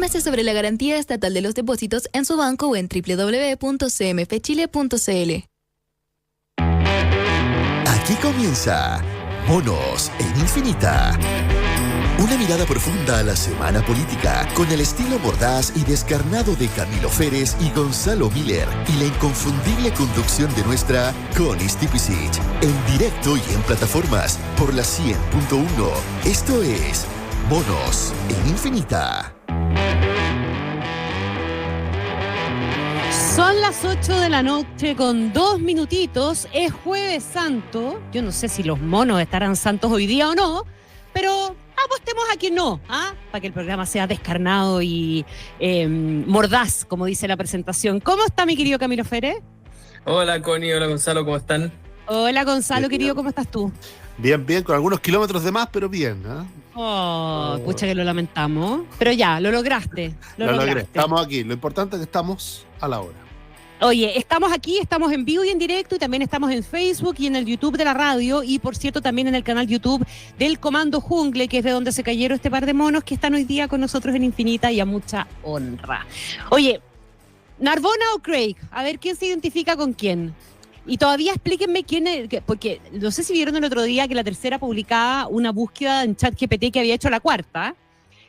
Infórmese sobre la garantía estatal de los depósitos en su banco o en www.cmfchile.cl. Aquí comienza Monos en Infinita. Una mirada profunda a la semana política con el estilo mordaz y descarnado de Camilo Férez y Gonzalo Miller y la inconfundible conducción de nuestra Connie Stipicic en directo y en plataformas por la 100.1. Esto es Monos en Infinita. Son las 8 de la noche con 2 minutitos. Es Jueves Santo. Yo no sé si los monos estarán santos hoy día o no, pero apostemos a que no, para que el programa sea descarnado y mordaz, como dice la presentación. ¿Cómo está mi querido Camilo Férez? Hola Connie, hola Gonzalo, ¿cómo están? Hola Gonzalo, Bien, querido, ¿cómo estás tú? Bien, con algunos kilómetros de más, pero bien, ¿eh? Pucha que lo lamentamos. Pero ya, lo lograste. Lo logré. Estamos aquí. Lo importante es que estamos a la hora. Oye, estamos aquí, estamos en vivo y en directo y también estamos en Facebook y en el YouTube de la radio y por cierto también en el canal YouTube del Comando Jungle, que es de donde se cayeron este par de monos que están hoy día con nosotros en Infinita y a mucha honra. Oye, ¿Narbona o Craig? A ver, ¿quién se identifica con quién? Y todavía explíquenme quién es, porque no sé si vieron el otro día que La Tercera publicaba una búsqueda en ChatGPT que había hecho La Cuarta.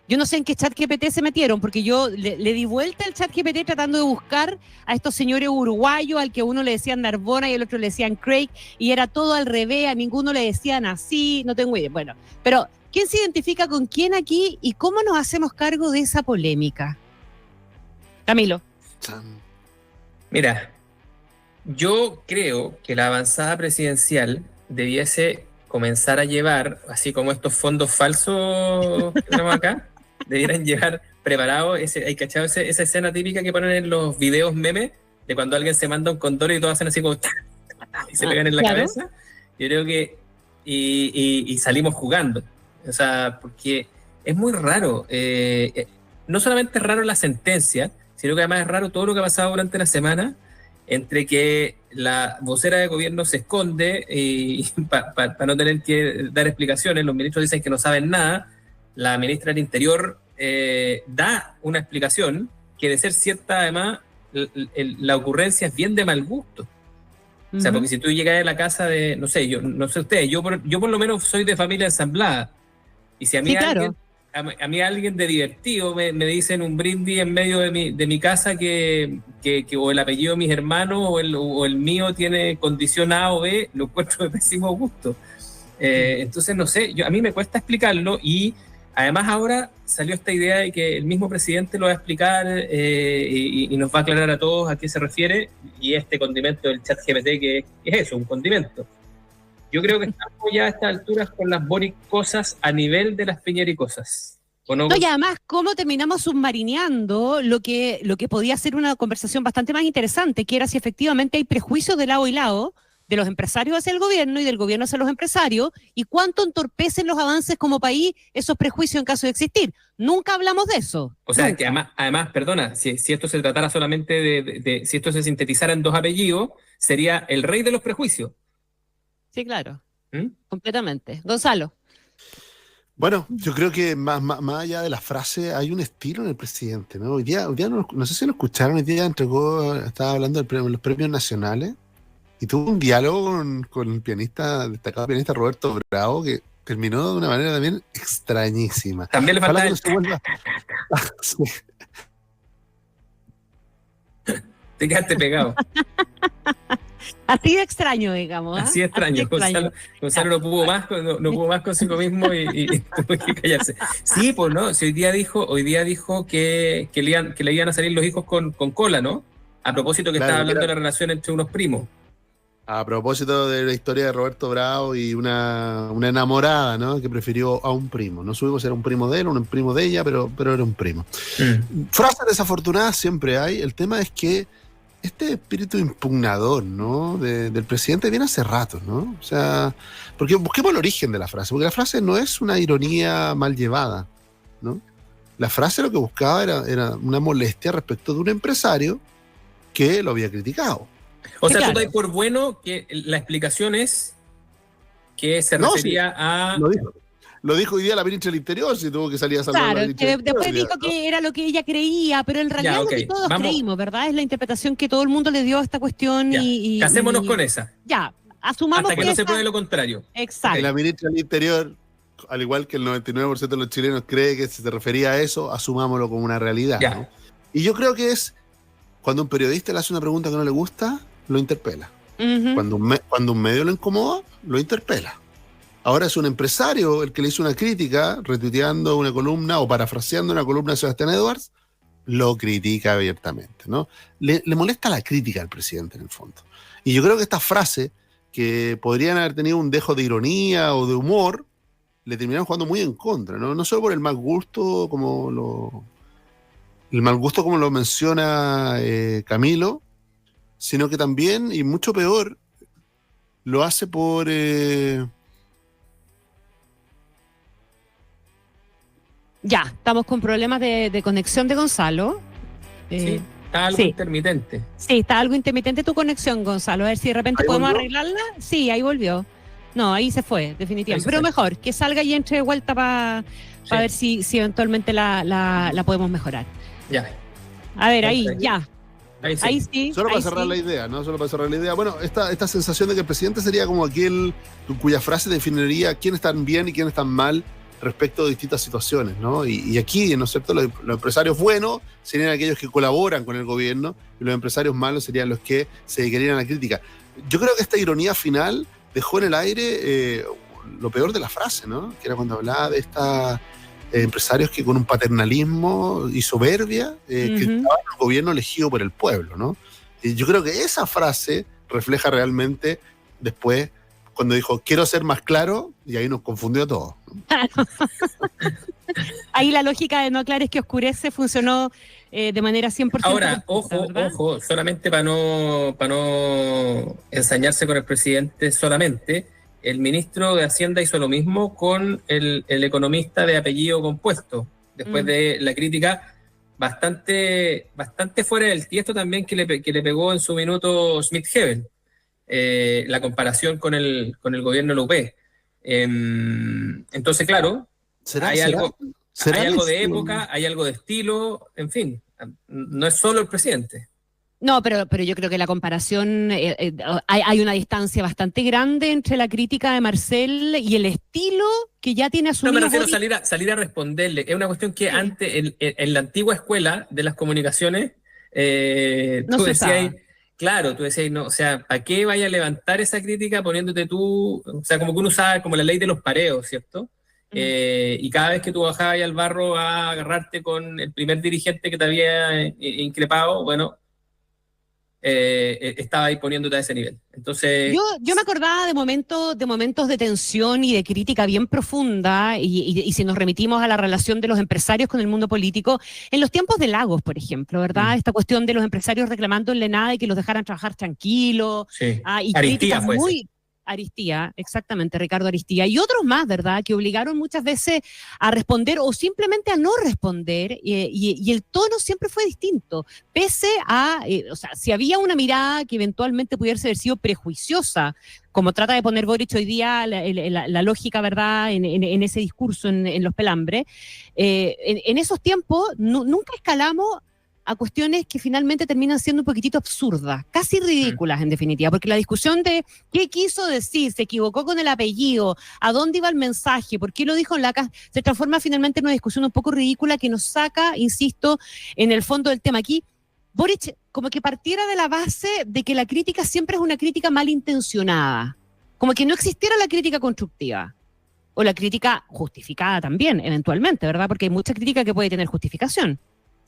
Yo no sé en qué ChatGPT se metieron, porque yo le di vuelta al ChatGPT tratando de buscar a estos señores uruguayos, al que uno le decían Narbona y al otro le decían Craig, y era todo al revés, a ninguno le decían así, no tengo idea. Bueno, pero ¿quién se identifica con quién aquí y cómo nos hacemos cargo de esa polémica? Camilo. Mira, yo creo que la avanzada presidencial debiese comenzar a llevar, así como estos fondos falsos que tenemos acá, debieran llevar preparado hay cachado esa escena típica que ponen en los videos memes de cuando alguien se manda un condón y todos hacen así como y se pegan en la cabeza. Yo creo que y salimos jugando, o sea, porque es muy raro, no solamente es raro la sentencia, sino que además es raro todo lo que ha pasado durante la semana, entre que la vocera de gobierno se esconde y para no tener que dar explicaciones, los ministros dicen que no saben nada, la ministra del Interior da una explicación que de ser cierta además la ocurrencia es bien de mal gusto. O sea, porque si tú llegas a la casa de, no sé, yo no sé ustedes, yo por lo menos soy de familia ensamblada, y si a mí Sí, alguien, claro. a mí alguien de divertido me dicen un brindis en medio de mi casa que o el apellido de mis hermanos o el mío tiene condición A o B, lo encuentro de pésimo gusto. Entonces, no sé, a mí me cuesta explicarlo y además ahora salió esta idea de que el mismo presidente lo va a explicar y nos va a aclarar a todos a qué se refiere, y este condimento del ChatGPT, que es eso, un condimento. Yo creo que estamos ya a estas alturas con las boricosas a nivel de las piñericosas. ¿O no? No, y además, cómo terminamos submarineando lo que podía ser una conversación bastante más interesante, que era si efectivamente hay prejuicios de lado y lado, de los empresarios hacia el gobierno y del gobierno hacia los empresarios, y cuánto entorpecen los avances como país esos prejuicios en caso de existir. Nunca hablamos de eso. O sea, Nunca. que además, perdona, si esto se tratara solamente si esto se sintetizara en dos apellidos, sería el rey de los prejuicios. Sí, claro. ¿Mm? Completamente. Gonzalo. Bueno, yo creo que más allá de la frase hay un estilo en el presidente, ¿no? Hoy día no sé si lo escucharon, hoy día estaba hablando de los premios nacionales y tuvo un diálogo con el destacado pianista Roberto Bravo, que terminó de una manera también extrañísima. También le falta no se vuelva. Sí. Te quedaste pegado. Así de extraño, digamos. Así de extraño. Gonzalo no pudo más consigo mismo y tuvo que callarse. Sí, pues no, si hoy día dijo que le iban a salir los hijos con cola, ¿no? A propósito que estaba hablando de la relación entre unos primos. A propósito de la historia de Roberto Bravo y una enamorada, ¿no? Que prefirió a un primo. No subimos si era un primo de él o un primo de ella, pero era un primo. Frases desafortunadas siempre hay. El tema es que este espíritu impugnador, ¿no? Del presidente viene hace rato, ¿no? O sea, porque busquemos el origen de la frase, porque la frase no es una ironía mal llevada, ¿no? La frase lo que buscaba era una molestia respecto de un empresario que lo había criticado. O sea, claro. tú das por bueno que la explicación es que se refería a... lo dijo hoy día la ministra del Interior, si tuvo que salir a saludar a la Claro, ministra que del Interior, después dijo que era lo que ella creía, pero en realidad Ya, es lo que ok. todos Vamos. creímos, ¿verdad? Es la interpretación que todo el mundo le dio a esta cuestión Ya. y Casémonos con esa, Ya, asumamos hasta que no se esa- pruebe lo contrario. Exacto. Y la ministra del Interior, al igual que el 99% de los chilenos cree que se refería a eso, asumámoslo como una realidad, Ya. ¿no? Y yo creo que es cuando un periodista le hace una pregunta que no le gusta, lo interpela. Ujú. Cuando un medio lo incomoda, lo interpela. Ahora es un empresario el que le hizo una crítica, retuiteando una columna o parafraseando una columna de Sebastián Edwards, lo critica abiertamente, ¿no? Le molesta la crítica al presidente en el fondo. Y yo creo que estas frases, que podrían haber tenido un dejo de ironía o de humor, le terminaron jugando muy en contra, ¿no? No solo por el mal gusto como lo menciona Camilo, sino que también, y mucho peor, lo hace por... Ya, estamos con problemas de conexión de Gonzalo. Sí, está algo sí. intermitente. Sí, está algo intermitente tu conexión, Gonzalo. A ver si de repente ¿Ahí podemos volvió? arreglarla. Sí, ahí volvió. No, ahí se fue, definitivamente. Ahí se Pero fue. mejor, que salga y entre de vuelta para Sí. ver si eventualmente la podemos mejorar. Ya, A ver, ahí, Perfecto. ya. ahí sí. Ahí sí. Solo para ahí cerrar sí. la idea, ¿no? Solo para cerrar la idea. Bueno, esta sensación de que el presidente sería como aquel cuya frase definiría quién están bien y quién están mal respecto de distintas situaciones, ¿no? Y aquí, ¿no es cierto? Los empresarios buenos serían aquellos que colaboran con el gobierno y los empresarios malos serían los que se dedicarían a la crítica. Yo creo que esta ironía final dejó en el aire lo peor de la frase, ¿no? Que era cuando hablaba de estos empresarios que con un paternalismo y soberbia criticaban al gobierno elegido por el pueblo, ¿no? Y yo creo que esa frase refleja realmente después cuando dijo, quiero ser más claro, y ahí nos confundió a todos. Ahí la lógica de no aclares que oscurece funcionó de manera 100%. Ahora, completa, ojo, ¿verdad? ojo, solamente para no ensañarse con el presidente solamente, el ministro de Hacienda hizo lo mismo con el economista de apellido compuesto, después de la crítica bastante fuera del tiesto también que le pegó en su minuto Smith-Hebel, la comparación con el gobierno de la UP. Entonces, claro, hay algo de época, hay algo de estilo, en fin, no es solo el presidente. No, pero yo creo que la comparación, hay una distancia bastante grande entre la crítica de Marcel y el estilo que ya tiene No asumido. me refiero Boric. a salir a responderle. Es una cuestión que antes, en la antigua escuela de las comunicaciones, No tú se decías, usaba. claro, tú decías, no, o sea, ¿para qué vaya a levantar esa crítica poniéndote tú? O sea, como que uno usaba como la ley de los pareos, ¿cierto? Y cada vez que tú bajabas al barro a agarrarte con el primer dirigente que te había increpado, bueno, estaba ahí poniéndote a ese nivel. Entonces, Yo me acordaba de momentos de tensión y de crítica bien profunda, y si nos remitimos a la relación de los empresarios con el mundo político, en los tiempos de Lagos, por ejemplo, ¿verdad? Esta cuestión de los empresarios reclamándole nada y que los dejaran trabajar tranquilos. sí. Y Aristía críticas fue ese. muy... Aristía, exactamente, Ricardo Aristía, y otros más, ¿verdad?, que obligaron muchas veces a responder o simplemente a no responder, y el tono siempre fue distinto, pese a, o sea, si había una mirada que eventualmente pudiese haber sido prejuiciosa, como trata de poner Boric hoy día, la lógica, ¿verdad?, en ese discurso, en los pelambres, en esos tiempos nunca escalamos a cuestiones que finalmente terminan siendo un poquitito absurdas, casi ridículas en definitiva, porque la discusión de qué quiso decir, se equivocó con el apellido, a dónde iba el mensaje, por qué lo dijo en la casa, se transforma finalmente en una discusión un poco ridícula que nos saca, insisto, en el fondo del tema. Aquí Boric como que partiera de la base de que la crítica siempre es una crítica malintencionada, como que no existiera la crítica constructiva. O la crítica justificada también, eventualmente, ¿verdad? Porque hay mucha crítica que puede tener justificación.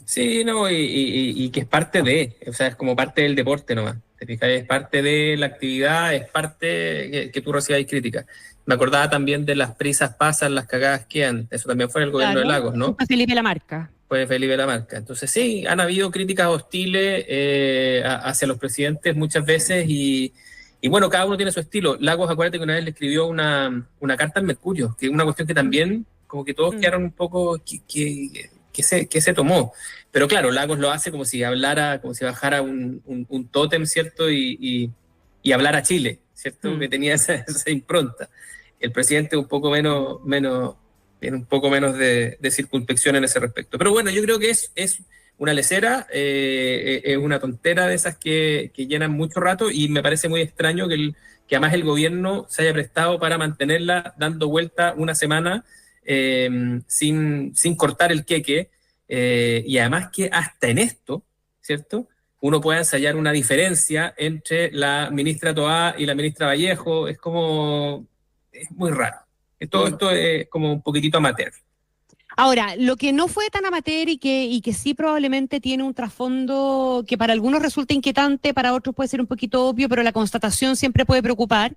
Sí, no, y que es parte de, o sea, es como parte del deporte nomás, te fijas, es parte de la actividad, es parte que tú recibas críticas. Me acordaba también de las prisas pasan, las cagadas quedan, eso también fue en el gobierno de Lagos, ¿no? Fue Felipe Lamarca. Fue Felipe Lamarca. Entonces sí, han habido críticas hostiles hacia los presidentes muchas veces y bueno, cada uno tiene su estilo. Lagos, acuérdate que una vez le escribió una carta al Mercurio, que es una cuestión que también como que todos quedaron un poco... que se tomó. Pero claro, Lagos lo hace como si hablara, como si bajara un tótem, ¿cierto? Y hablara Chile, ¿cierto? Que tenía esa impronta. El presidente un poco menos tiene un poco menos de circunspección en ese respecto. Pero bueno, yo creo que es una lesera, es una tontera de esas que llenan mucho rato, y me parece muy extraño que además el gobierno se haya prestado para mantenerla dando vuelta una semana sin cortar el queque, y además que hasta en esto, ¿cierto?, uno puede ensayar una diferencia entre la ministra Toá y la ministra Vallejo. Es muy raro. Todo esto es como un poquitito amateur. Ahora, lo que no fue tan amateur y que sí probablemente tiene un trasfondo que para algunos resulta inquietante, para otros puede ser un poquito obvio, pero la constatación siempre puede preocupar.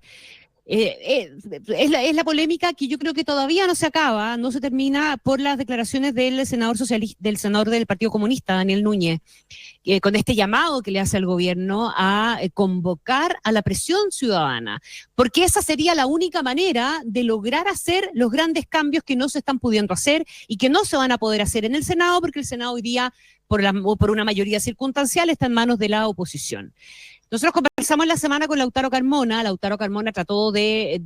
Es la polémica que yo creo que todavía no se acaba, no se termina, por las declaraciones del senador del Partido Comunista, Daniel Núñez, con este llamado que le hace al gobierno a convocar a la presión ciudadana, porque esa sería la única manera de lograr hacer los grandes cambios que no se están pudiendo hacer y que no se van a poder hacer en el Senado, porque el Senado hoy día, por una mayoría circunstancial, está en manos de la oposición. Nosotros conversamos la semana con Lautaro Carmona. Lautaro Carmona trató de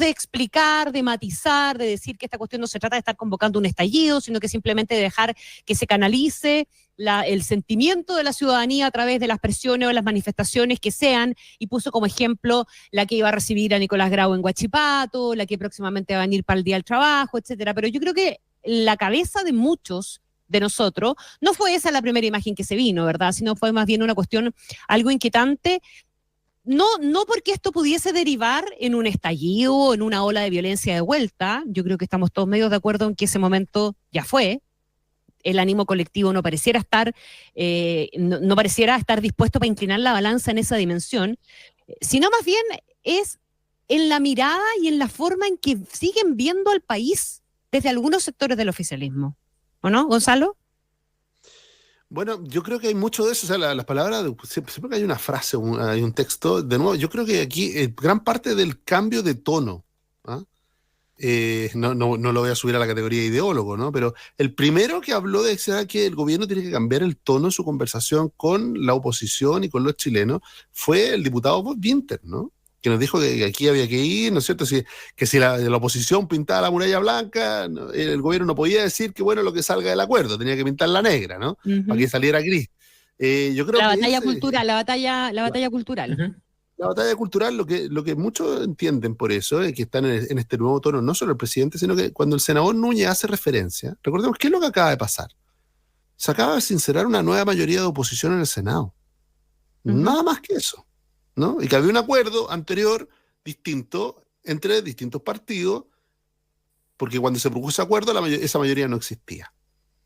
explicar, de matizar, de decir que esta cuestión no se trata de estar convocando un estallido, sino que simplemente de dejar que se canalice el sentimiento de la ciudadanía a través de las presiones o las manifestaciones que sean, y puso como ejemplo la que iba a recibir a Nicolás Grau en Huachipato, la que próximamente va a venir para el Día del Trabajo, etcétera. Pero yo creo que la cabeza de muchos de nosotros, no fue esa la primera imagen que se vino, ¿verdad? Sino fue más bien una cuestión algo inquietante, no porque esto pudiese derivar en un estallido o en una ola de violencia de vuelta. Yo creo que estamos todos medios de acuerdo en que ese momento ya fue. El ánimo colectivo no pareciera estar dispuesto para inclinar la balanza en esa dimensión, sino más bien es en la mirada y en la forma en que siguen viendo al país desde algunos sectores del oficialismo. ¿O no, Gonzalo? Bueno, yo creo que hay mucho de eso. O sea, las palabras, siempre que hay una frase, hay un texto, de nuevo, yo creo que aquí gran parte del cambio de tono, ¿ah? No lo voy a subir a la categoría de ideólogo, ¿no? Pero el primero que habló de que el gobierno tiene que cambiar el tono en su conversación con la oposición y con los chilenos fue el diputado Bob Winter, ¿no? Que nos dijo que aquí había que ir, ¿no es cierto? Que si la oposición pintaba la muralla blanca, el gobierno no podía decir que bueno lo que salga del acuerdo, tenía que pintarla negra, ¿no? Uh-huh. Para que saliera gris. Yo creo la batalla cultural. La batalla cultural. Uh-huh. La batalla cultural, lo que muchos entienden por eso, que están en este nuevo tono, no solo el presidente, sino que cuando el senador Núñez hace referencia, recordemos qué es lo que acaba de pasar. Se acaba de sincerar una nueva mayoría de oposición en el Senado. Uh-huh. Nada más que eso, ¿no? Y que había un acuerdo anterior distinto entre distintos partidos, porque cuando se produjo ese acuerdo esa mayoría no existía.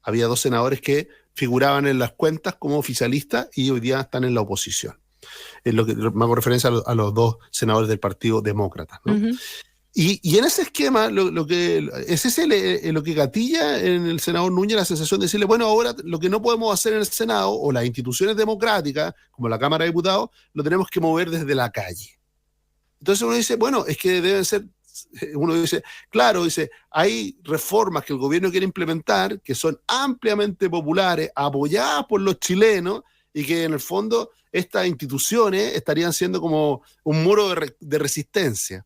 Había 2 senadores que figuraban en las cuentas como oficialistas y hoy día están en la oposición. Es lo que me hago referencia a los 2 senadores del Partido Demócrata, ¿no? Uh-huh. Y en ese esquema, lo que gatilla en el senador Núñez la sensación de decirle, bueno, ahora lo que no podemos hacer en el Senado o las instituciones democráticas, como la Cámara de Diputados, lo tenemos que mover desde la calle. Entonces uno dice, bueno, es que deben ser, uno dice, claro, hay reformas que el gobierno quiere implementar que son ampliamente populares, apoyadas por los chilenos, y que en el fondo estas instituciones estarían siendo como un muro de resistencia.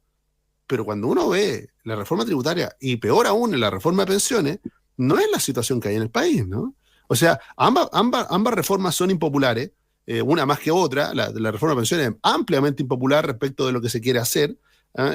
Pero cuando uno ve la reforma tributaria, y peor aún en la reforma de pensiones, no es la situación que hay en el país, ¿no? O sea, ambas reformas son impopulares, una más que otra. La reforma de pensiones es ampliamente impopular respecto de lo que se quiere hacer,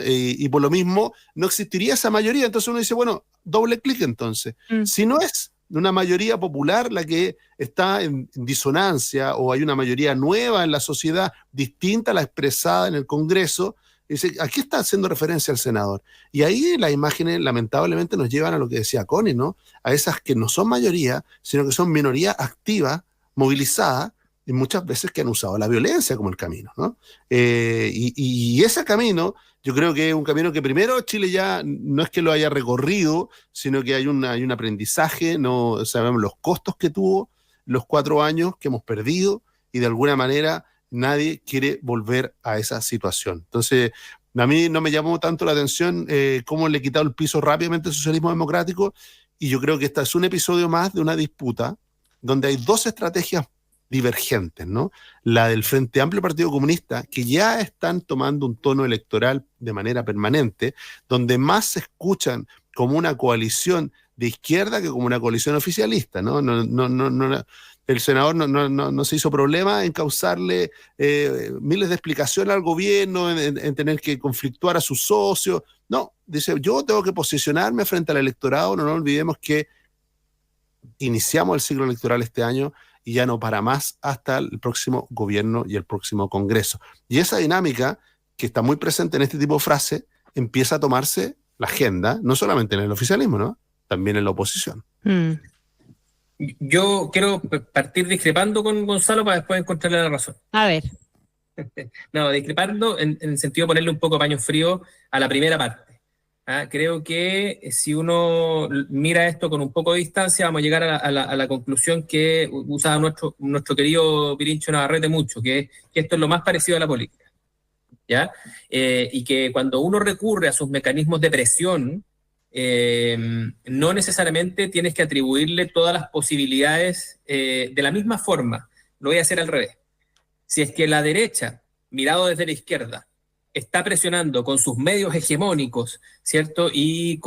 y por lo mismo no existiría esa mayoría. Entonces uno dice, bueno, doble clic entonces. Si no es una mayoría popular la que está en disonancia, o hay una mayoría nueva en la sociedad distinta a la expresada en el Congreso, dice, aquí está haciendo referencia al senador. Y ahí las imágenes lamentablemente nos llevan a lo que decía Connie, ¿no? A esas que no son mayoría, sino que son minoría activa, movilizada, y muchas veces que han usado la violencia como el camino, ¿no? Y ese camino, yo creo que es un camino que primero Chile ya no es que lo haya recorrido, sino que hay un aprendizaje, no sabemos los costos que tuvo, los 4 años que hemos perdido, y de alguna manera nadie quiere volver a esa situación. Entonces, a mí no me llamó tanto la atención cómo le he quitado el piso rápidamente al socialismo democrático, y yo creo que este es un episodio más de una disputa donde hay 2 estrategias divergentes, ¿no? La del Frente Amplio Partido Comunista, que ya están tomando un tono electoral de manera permanente, donde más se escuchan como una coalición de izquierda que como una coalición oficialista, ¿no? El senador no se hizo problema en causarle miles de explicaciones al gobierno, en tener que conflictuar a sus socios. No, dice, yo tengo que posicionarme frente al electorado. No nos olvidemos que iniciamos el ciclo electoral este año y ya no para más hasta el próximo gobierno y el próximo Congreso. Y esa dinámica, que está muy presente en este tipo de frases, empieza a tomarse la agenda, no solamente en el oficialismo, ¿no? También en la oposición. Yo quiero partir discrepando con Gonzalo para después encontrarle la razón. A ver. No, discrepando en el sentido de ponerle un poco paño frío a la primera parte. Creo que si uno mira esto con un poco de distancia, vamos a llegar a la conclusión que usaba nuestro querido Pirincho Navarrete mucho, que esto es lo más parecido a la política. ¿Ya? Y que cuando uno recurre a sus mecanismos de presión, no necesariamente tienes que atribuirle todas las posibilidades de la misma forma. Lo voy a hacer al revés. Si es que la derecha, mirado desde la izquierda, está presionando con sus medios hegemónicos, ¿cierto? Y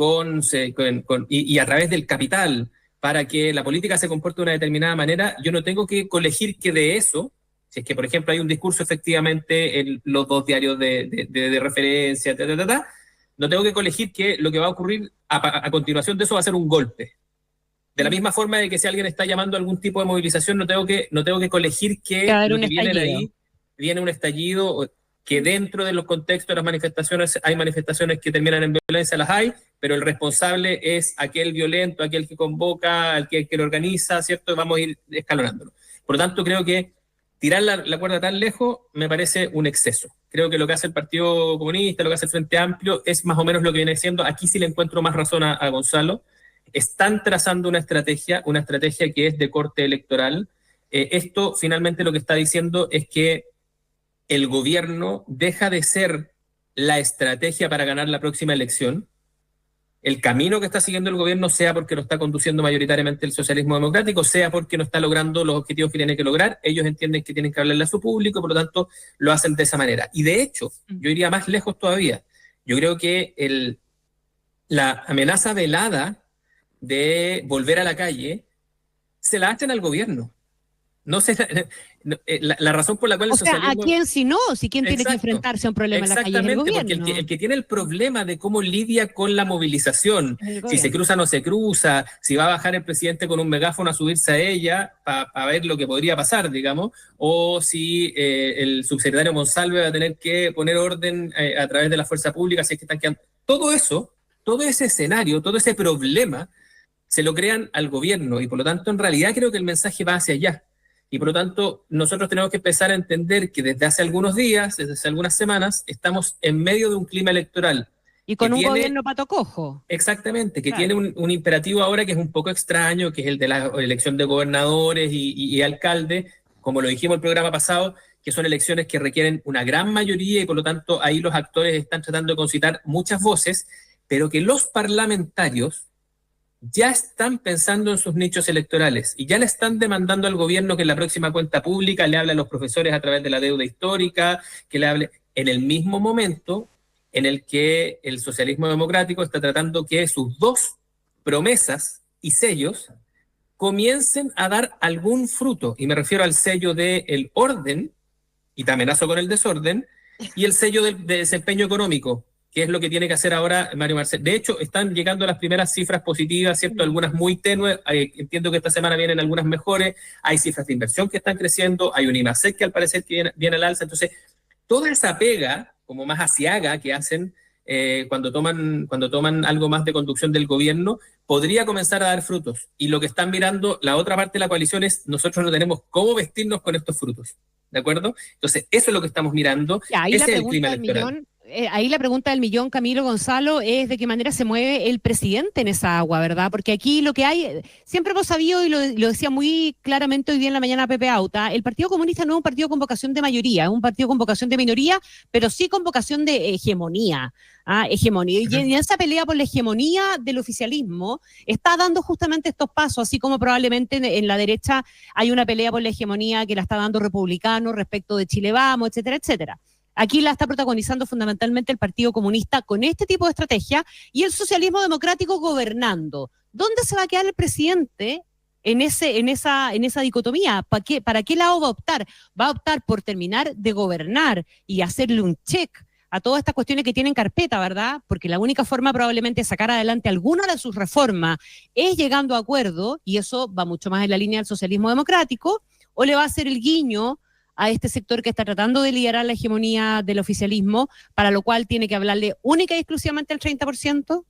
a través del capital para que la política se comporte de una determinada manera, yo no tengo que colegir que de eso, si es que, por ejemplo, hay un discurso efectivamente en los dos diarios de referencia, no tengo que colegir que lo que va a ocurrir a continuación de eso va a ser un golpe. De la misma forma de que si alguien está llamando a algún tipo de movilización, no tengo que colegir que lo que viene de ahí viene un estallido, que dentro de los contextos de las manifestaciones hay manifestaciones que terminan en violencia, las hay, pero el responsable es aquel violento, aquel que convoca, aquel que lo organiza, ¿cierto? Vamos a ir escalonándolo. Por lo tanto, creo que tirar la cuerda tan lejos me parece un exceso. Creo que lo que hace el Partido Comunista, lo que hace el Frente Amplio, es más o menos lo que viene siendo. Aquí sí le encuentro más razón a Gonzalo. Están trazando una estrategia que es de corte electoral. Esto finalmente lo que está diciendo es que el gobierno deja de ser la estrategia para ganar la próxima elección. El camino que está siguiendo el gobierno, sea porque lo está conduciendo mayoritariamente el socialismo democrático, sea porque no está logrando los objetivos que tiene que lograr, ellos entienden que tienen que hablarle a su público, por lo tanto lo hacen de esa manera. Y de hecho, yo iría más lejos todavía. Yo creo que la amenaza velada de volver a la calle se la hacen al gobierno. No sé, la razón por la cual el socialismo... ¿a quién si no? Si quién tiene que enfrentarse a un problema en la calle es el gobierno. Porque el que tiene el problema de cómo lidia con la movilización, si se cruza o no se cruza, si va a bajar el presidente con un megáfono a subirse a ella para ver lo que podría pasar, digamos, o si el subsecretario Monsalve va a tener que poner orden a través de la fuerza pública, si es que están quedando... Todo eso, todo ese escenario, todo ese problema, se lo crean al gobierno y por lo tanto en realidad creo que el mensaje va hacia allá. Y por lo tanto, nosotros tenemos que empezar a entender que desde hace algunos días, desde hace algunas semanas, estamos en medio de un clima electoral. Y con un gobierno pato cojo. Exactamente, que tiene un imperativo ahora que es un poco extraño, que es el de la elección de gobernadores y alcaldes, como lo dijimos el programa pasado, que son elecciones que requieren una gran mayoría y por lo tanto ahí los actores están tratando de concitar muchas voces, pero que los parlamentarios ya están pensando en sus nichos electorales y ya le están demandando al gobierno que en la próxima cuenta pública le hable a los profesores a través de la deuda histórica, que le hable en el mismo momento en el que el socialismo democrático está tratando que sus dos promesas y sellos comiencen a dar algún fruto. Y me refiero al sello del orden, y te amenazo con el desorden, y el sello de desempeño económico, que es lo que tiene que hacer ahora Mario Marcel. De hecho, están llegando las primeras cifras positivas, ¿cierto? Algunas muy tenues, entiendo que esta semana vienen algunas mejores, hay cifras de inversión que están creciendo, hay un IMASEC que al parecer que viene al alza, entonces toda esa pega, como más asiaga que hacen cuando toman algo más de conducción del gobierno, podría comenzar a dar frutos. Y lo que están mirando la otra parte de la coalición es, nosotros no tenemos cómo vestirnos con estos frutos, ¿de acuerdo? Entonces, eso es lo que estamos mirando, ese es el clima electoral. Ahí la pregunta del millón, Camilo, Gonzalo, es de qué manera se mueve el presidente en esa agua, ¿verdad? Porque aquí lo que hay, siempre hemos sabido, y lo decía muy claramente hoy día en la mañana Pepe Auta, el Partido Comunista no es un partido con vocación de mayoría, es un partido con vocación de minoría, pero sí con vocación de hegemonía. Hegemonía. Y en esa pelea por la hegemonía del oficialismo está dando justamente estos pasos, así como probablemente en la derecha hay una pelea por la hegemonía que la está dando Republicanos respecto de Chile Vamos, etcétera, etcétera. Aquí la está protagonizando fundamentalmente el Partido Comunista con este tipo de estrategia y el socialismo democrático gobernando. ¿Dónde se va a quedar el presidente en esa dicotomía? ¿Para qué lado va a optar? ¿Va a optar por terminar de gobernar y hacerle un check a todas estas cuestiones que tienen carpeta, verdad? Porque la única forma probablemente de sacar adelante alguna de sus reformas es llegando a acuerdo, y eso va mucho más en la línea del socialismo democrático, o le va a hacer el guiño a este sector que está tratando de liderar la hegemonía del oficialismo, para lo cual tiene que hablarle única y exclusivamente al 30%.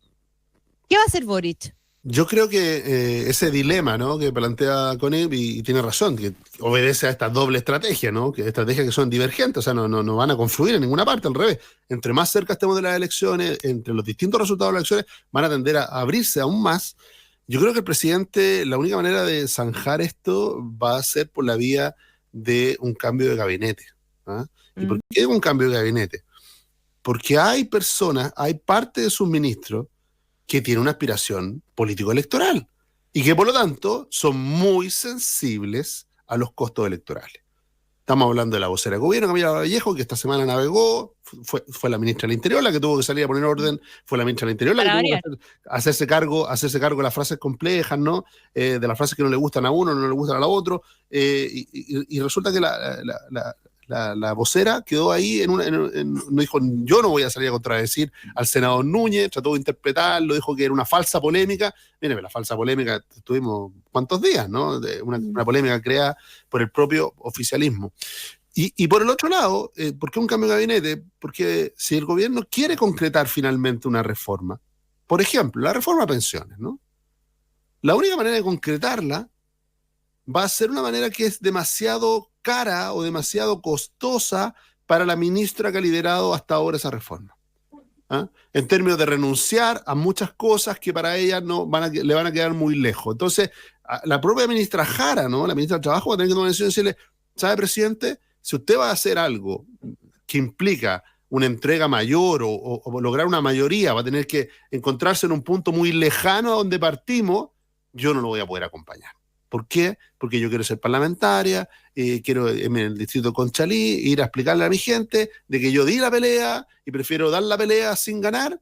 ¿Qué va a hacer Boric? Yo creo que ese dilema, ¿no?, que plantea Connie, y tiene razón, que obedece a esta doble estrategia, ¿no?, que estrategias que son divergentes, o sea, no van a confluir en ninguna parte, al revés. Entre más cerca estemos de las elecciones, entre los distintos resultados de las elecciones, van a tender a abrirse aún más. Yo creo que el presidente, la única manera de zanjar esto va a ser por la vía de un cambio de gabinete. ¿Ah? ¿Y por qué un cambio de gabinete? Porque hay personas, hay parte de sus ministros que tienen una aspiración político-electoral y que por lo tanto son muy sensibles a los costos electorales. Estamos hablando de la vocera de gobierno, Camila Vallejo, que esta semana navegó, fue la ministra del Interior la que tuvo que salir a poner orden, fue la ministra del Interior la que tuvo que hacerse cargo de las frases complejas, ¿no? De las frases que no le gustan a uno, no le gustan a otro, y resulta que la vocera quedó ahí no dijo, yo no voy a salir a contradecir al senador Núñez, trató de interpretarlo, dijo que era una falsa polémica. Miren, la falsa polémica tuvimos cuántos días, ¿no? Una polémica creada por el propio oficialismo. Y por el otro lado, ¿por qué un cambio de gabinete? Porque si el gobierno quiere concretar finalmente una reforma, por ejemplo, la reforma a pensiones, ¿no? La única manera de concretarla va a ser una manera que es demasiado cara o demasiado costosa para la ministra que ha liderado hasta ahora esa reforma. ¿Ah? En términos de renunciar a muchas cosas que para ella le van a quedar muy lejos. Entonces, la propia ministra Jara, ¿no?, la ministra del Trabajo, va a tener que tomar una decisión y decirle, ¿sabe, presidente? Si usted va a hacer algo que implica una entrega mayor o lograr una mayoría, va a tener que encontrarse en un punto muy lejano a donde partimos, yo no lo voy a poder acompañar. ¿Por qué? Porque yo quiero ser parlamentaria, quiero en el distrito de Conchalí ir a explicarle a mi gente de que yo di la pelea y prefiero dar la pelea sin ganar,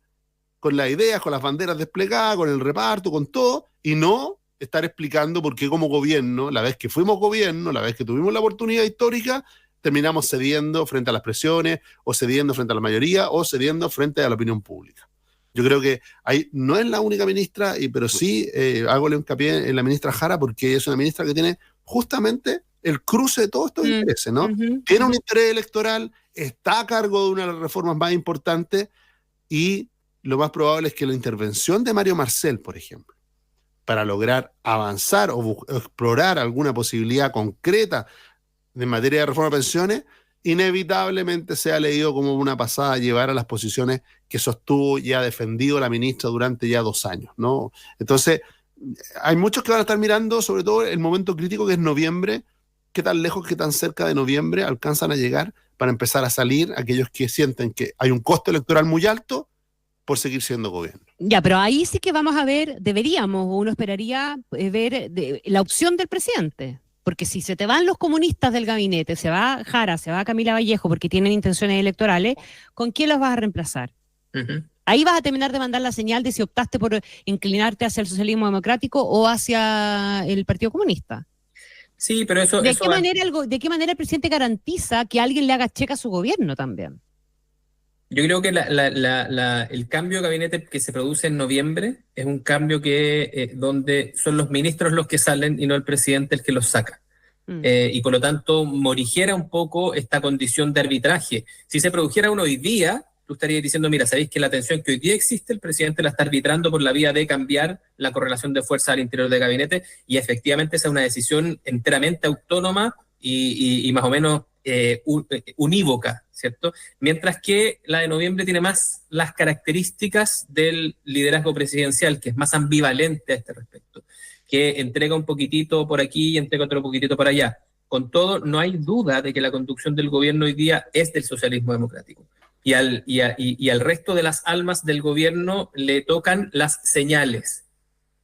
con las ideas, con las banderas desplegadas, con el reparto, con todo, y no estar explicando por qué como gobierno, la vez que fuimos gobierno, la vez que tuvimos la oportunidad histórica, terminamos cediendo frente a las presiones, o cediendo frente a la mayoría, o cediendo frente a la opinión pública. Yo creo que ahí no es la única ministra, pero sí hago hincapié en la ministra Jara, porque es una ministra que tiene justamente el cruce de todos estos intereses, ¿no? Tiene un interés electoral, está a cargo de una de las reformas más importantes, y lo más probable es que la intervención de Mario Marcel, por ejemplo, para lograr avanzar o explorar alguna posibilidad concreta en materia de reforma de pensiones, inevitablemente sea leído como una pasada a llevar a las posiciones que sostuvo y ha defendido la ministra durante ya 2 años, ¿no? Entonces, hay muchos que van a estar mirando, sobre todo el momento crítico que es noviembre, qué tan lejos, qué tan cerca de noviembre alcanzan a llegar para empezar a salir aquellos que sienten que hay un costo electoral muy alto por seguir siendo gobierno. Ya, pero ahí sí que vamos a ver, uno esperaría ver la opción del presidente. Porque si se te van los comunistas del gabinete, se va Jara, se va Camila Vallejo porque tienen intenciones electorales, ¿con quién los vas a reemplazar? Ahí vas a terminar de mandar la señal de si optaste por inclinarte hacia el socialismo democrático o hacia el Partido Comunista. Sí, pero eso... ¿De qué manera el presidente garantiza que alguien le haga cheque a su gobierno también? Yo creo que el cambio de gabinete que se produce en noviembre es un cambio que donde son los ministros los que salen y no el presidente el que los saca. Y por lo tanto morigera un poco esta condición de arbitraje. Si se produjera uno hoy día, tú estarías diciendo, mira, sabéis que la tensión que hoy día existe, el presidente la está arbitrando por la vía de cambiar la correlación de fuerza al interior del gabinete, y efectivamente esa es una decisión enteramente autónoma y más o menos unívoca, ¿cierto? Mientras que la de noviembre tiene más las características del liderazgo presidencial, que es más ambivalente a este respecto, que entrega un poquitito por aquí y entrega otro poquitito por allá. Con todo, no hay duda de que la conducción del gobierno hoy día es del socialismo democrático. Y al resto de las almas del gobierno le tocan las señales,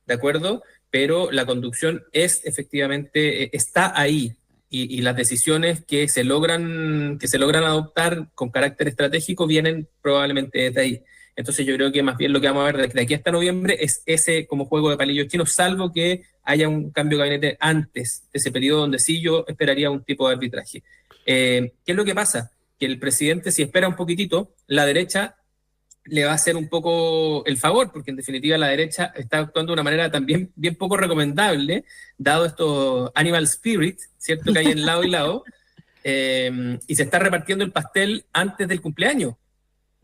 ¿de acuerdo? Pero la conducción es efectivamente, está ahí. y las decisiones que se logran adoptar con carácter estratégico vienen probablemente desde ahí. Entonces yo creo que más bien lo que vamos a ver de aquí hasta noviembre es ese como juego de palillos chinos, salvo que haya un cambio de gabinete antes de ese periodo donde sí yo esperaría un tipo de arbitraje. ¿Qué es lo que pasa? Que el presidente, si espera un poquitito, la derecha le va a hacer un poco el favor, porque en definitiva la derecha está actuando de una manera también bien poco recomendable, dado estos animal spirit, ¿cierto? Que hay en lado y lado, y se está repartiendo el pastel antes del cumpleaños.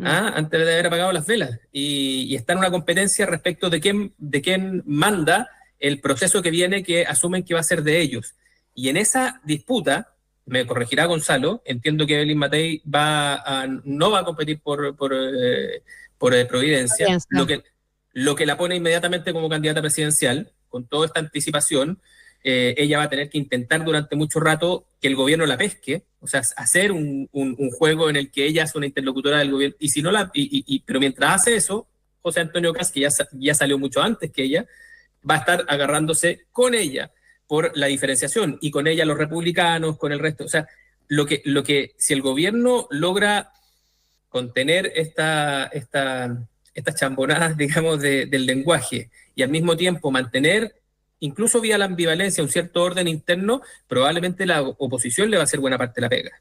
Antes de haber apagado las velas, y está en una competencia respecto de quién manda el proceso que viene, que asumen que va a ser de ellos. Y en esa disputa, me corregirá Gonzalo, entiendo que Evelyn Matei no va a competir por Providencia, lo que la pone inmediatamente como candidata presidencial, con toda esta anticipación. Ella va a tener que intentar durante mucho rato que el gobierno la pesque, o sea, hacer un juego en el que ella es una interlocutora del gobierno, y si no pero mientras hace eso, José Antonio Kast, que ya salió mucho antes que ella, va a estar agarrándose con ella por la diferenciación, y con ella los republicanos, con el resto. O sea, lo que si el gobierno logra contener estas chambonadas, digamos, del lenguaje, y al mismo tiempo mantener, incluso vía la ambivalencia, un cierto orden interno, probablemente la oposición le va a hacer buena parte de la pega.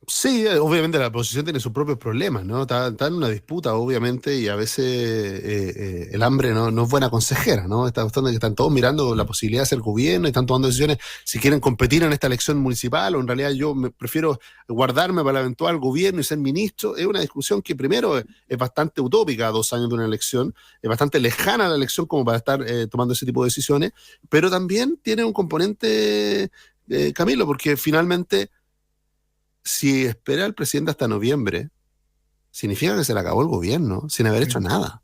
Sí, obviamente la oposición tiene sus propios problemas, ¿no? Está en una disputa, obviamente, y a veces el hambre no es buena consejera, ¿no? Esta cuestión de que están todos mirando la posibilidad de hacer gobierno y están tomando decisiones si quieren competir en esta elección municipal, o en realidad yo prefiero guardarme para el eventual gobierno y ser ministro. Es una discusión que primero es bastante utópica a 2 años de una elección, es bastante lejana a la elección como para estar tomando ese tipo de decisiones, pero también tiene un componente, Camilo, porque finalmente, si espera el presidente hasta noviembre, significa que se le acabó el gobierno sin haber hecho nada.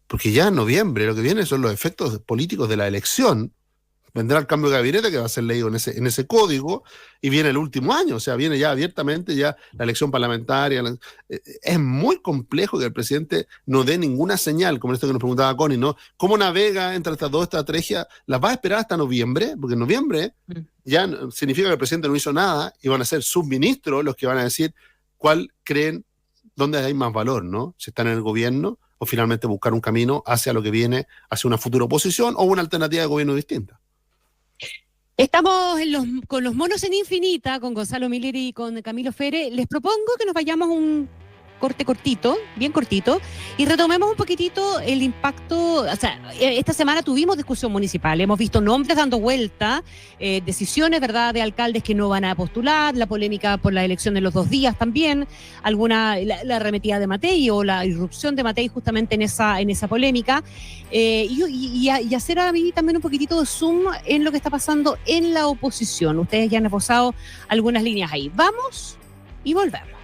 Porque ya en noviembre lo que viene son los efectos políticos de la elección. Vendrá el cambio de gabinete que va a ser leído en ese código, y viene el último año, o sea, viene ya abiertamente ya la elección parlamentaria. Es muy complejo que el presidente no dé ninguna señal, como esto que nos preguntaba Connie, ¿no? ¿Cómo navega entre estas dos estrategias? ¿Las va a esperar hasta noviembre? Porque en noviembre ya significa que el presidente no hizo nada, y van a ser sus ministros los que van a decir cuál creen, dónde hay más valor, ¿no? Si están en el gobierno, o finalmente buscar un camino hacia lo que viene, hacia una futura oposición o una alternativa de gobierno distinta. Estamos con los monos en Infinita, con Gonzalo Miller y con Camilo Fere. Les propongo que nos vayamos un corte cortito, bien cortito, y retomemos un poquitito el impacto. O sea, esta semana tuvimos discusión municipal, hemos visto nombres dando vuelta, decisiones, ¿verdad?, de alcaldes que no van a postular, la polémica por la elección de los 2 días también, la arremetida de Matei o la irrupción de Matei justamente en esa polémica, y hacer a mí también un poquitito de zoom en lo que está pasando en la oposición. Ustedes ya han esbozado algunas líneas ahí. Vamos y volvemos.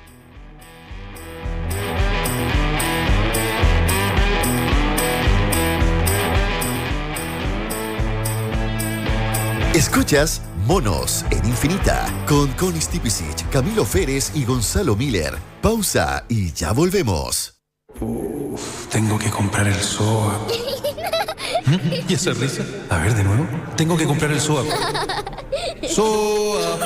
Escuchas Monos en Infinita con Connie Stipicic, Camilo Férez y Gonzalo Miller. Pausa y ya volvemos. Tengo que comprar el SOAP. ¿Y esa risa? A ver, de nuevo. Tengo que comprar el SOAP. ¡SOAP!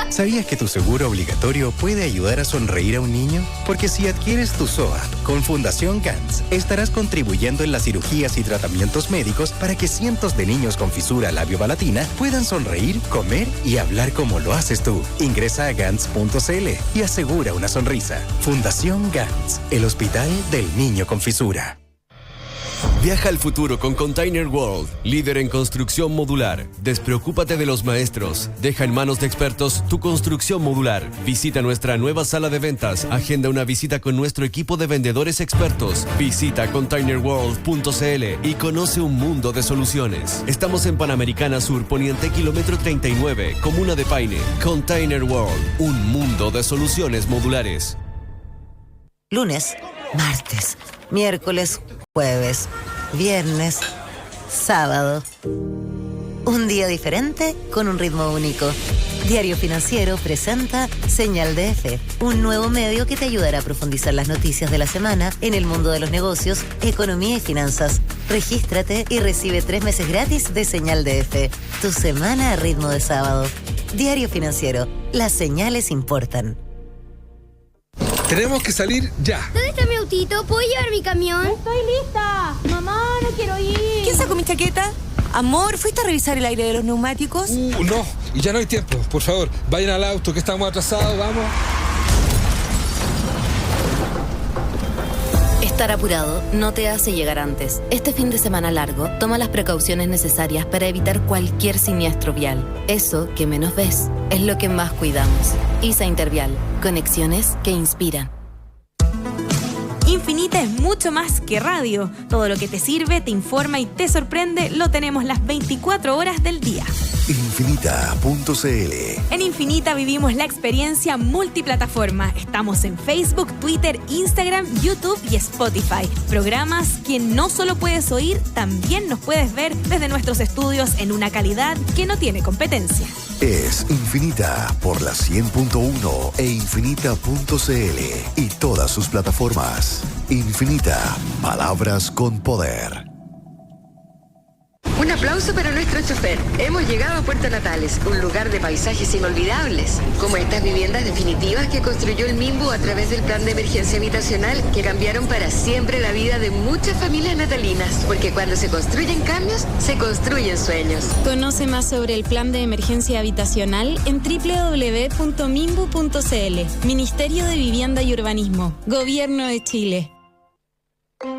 ¿Sabías que tu seguro obligatorio puede ayudar a sonreír a un niño? Porque si adquieres tu SOAP con Fundación Gantz, estarás contribuyendo en las cirugías y tratamientos médicos para que cientos de niños con fisura labiopalatina puedan sonreír, comer y hablar como lo haces tú. Ingresa a gantz.cl y asegura una sonrisa. Fundación Gantz, el hospital del niño con fisura. Viaja al futuro con Container World, líder en construcción modular. Despreocúpate de los maestros. Deja en manos de expertos tu construcción modular. Visita nuestra nueva sala de ventas. Agenda una visita con nuestro equipo de vendedores expertos. Visita containerworld.cl y conoce un mundo de soluciones. Estamos en Panamericana Sur, Poniente, kilómetro 39, Comuna de Paine. Container World, un mundo de soluciones modulares. Lunes, martes, miércoles, jueves, viernes, sábado. Un día diferente con un ritmo único. Diario Financiero presenta Señal DF, un nuevo medio que te ayudará a profundizar las noticias de la semana en el mundo de los negocios, economía y finanzas. Regístrate y recibe 3 meses gratis de señal DF. Tu semana a ritmo de sábado. Diario Financiero. Las señales importan. Tenemos que salir ya. ¿Dónde está mi autito? ¿Puedo llevar mi camión? Estoy lista. Mamá, no quiero ir. ¿Quién sacó mi chaqueta? Amor, ¿fuiste a revisar el aire de los neumáticos? No, y ya no hay tiempo. Por favor, vayan al auto que estamos atrasados, vamos. Estar apurado no te hace llegar antes. Este fin de semana largo, toma las precauciones necesarias para evitar cualquier siniestro vial. Eso que menos ves es lo que más cuidamos. ISA Intervial. Conexiones que inspiran. Infinita es mucho más que radio. Todo lo que te sirve, te informa y te sorprende lo tenemos las 24 horas del día. Infinita.cl. En Infinita vivimos la experiencia multiplataforma. Estamos en Facebook, Twitter, Instagram, YouTube y Spotify. Programas que no solo puedes oír, también nos puedes ver desde nuestros estudios en una calidad que no tiene competencia. Es Infinita por la 100.1 e Infinita.cl y todas sus plataformas. Infinita, palabras con poder. Un aplauso para nuestro chofer. Hemos llegado a Puerto Natales, un lugar de paisajes inolvidables, como estas viviendas definitivas que construyó el MIMBU a través del plan de emergencia habitacional, que cambiaron para siempre la vida de muchas familias natalinas, porque cuando se construyen cambios, se construyen sueños. Conoce más sobre el plan de emergencia habitacional en www.mimbu.cl. Ministerio de Vivienda y Urbanismo. Gobierno de Chile.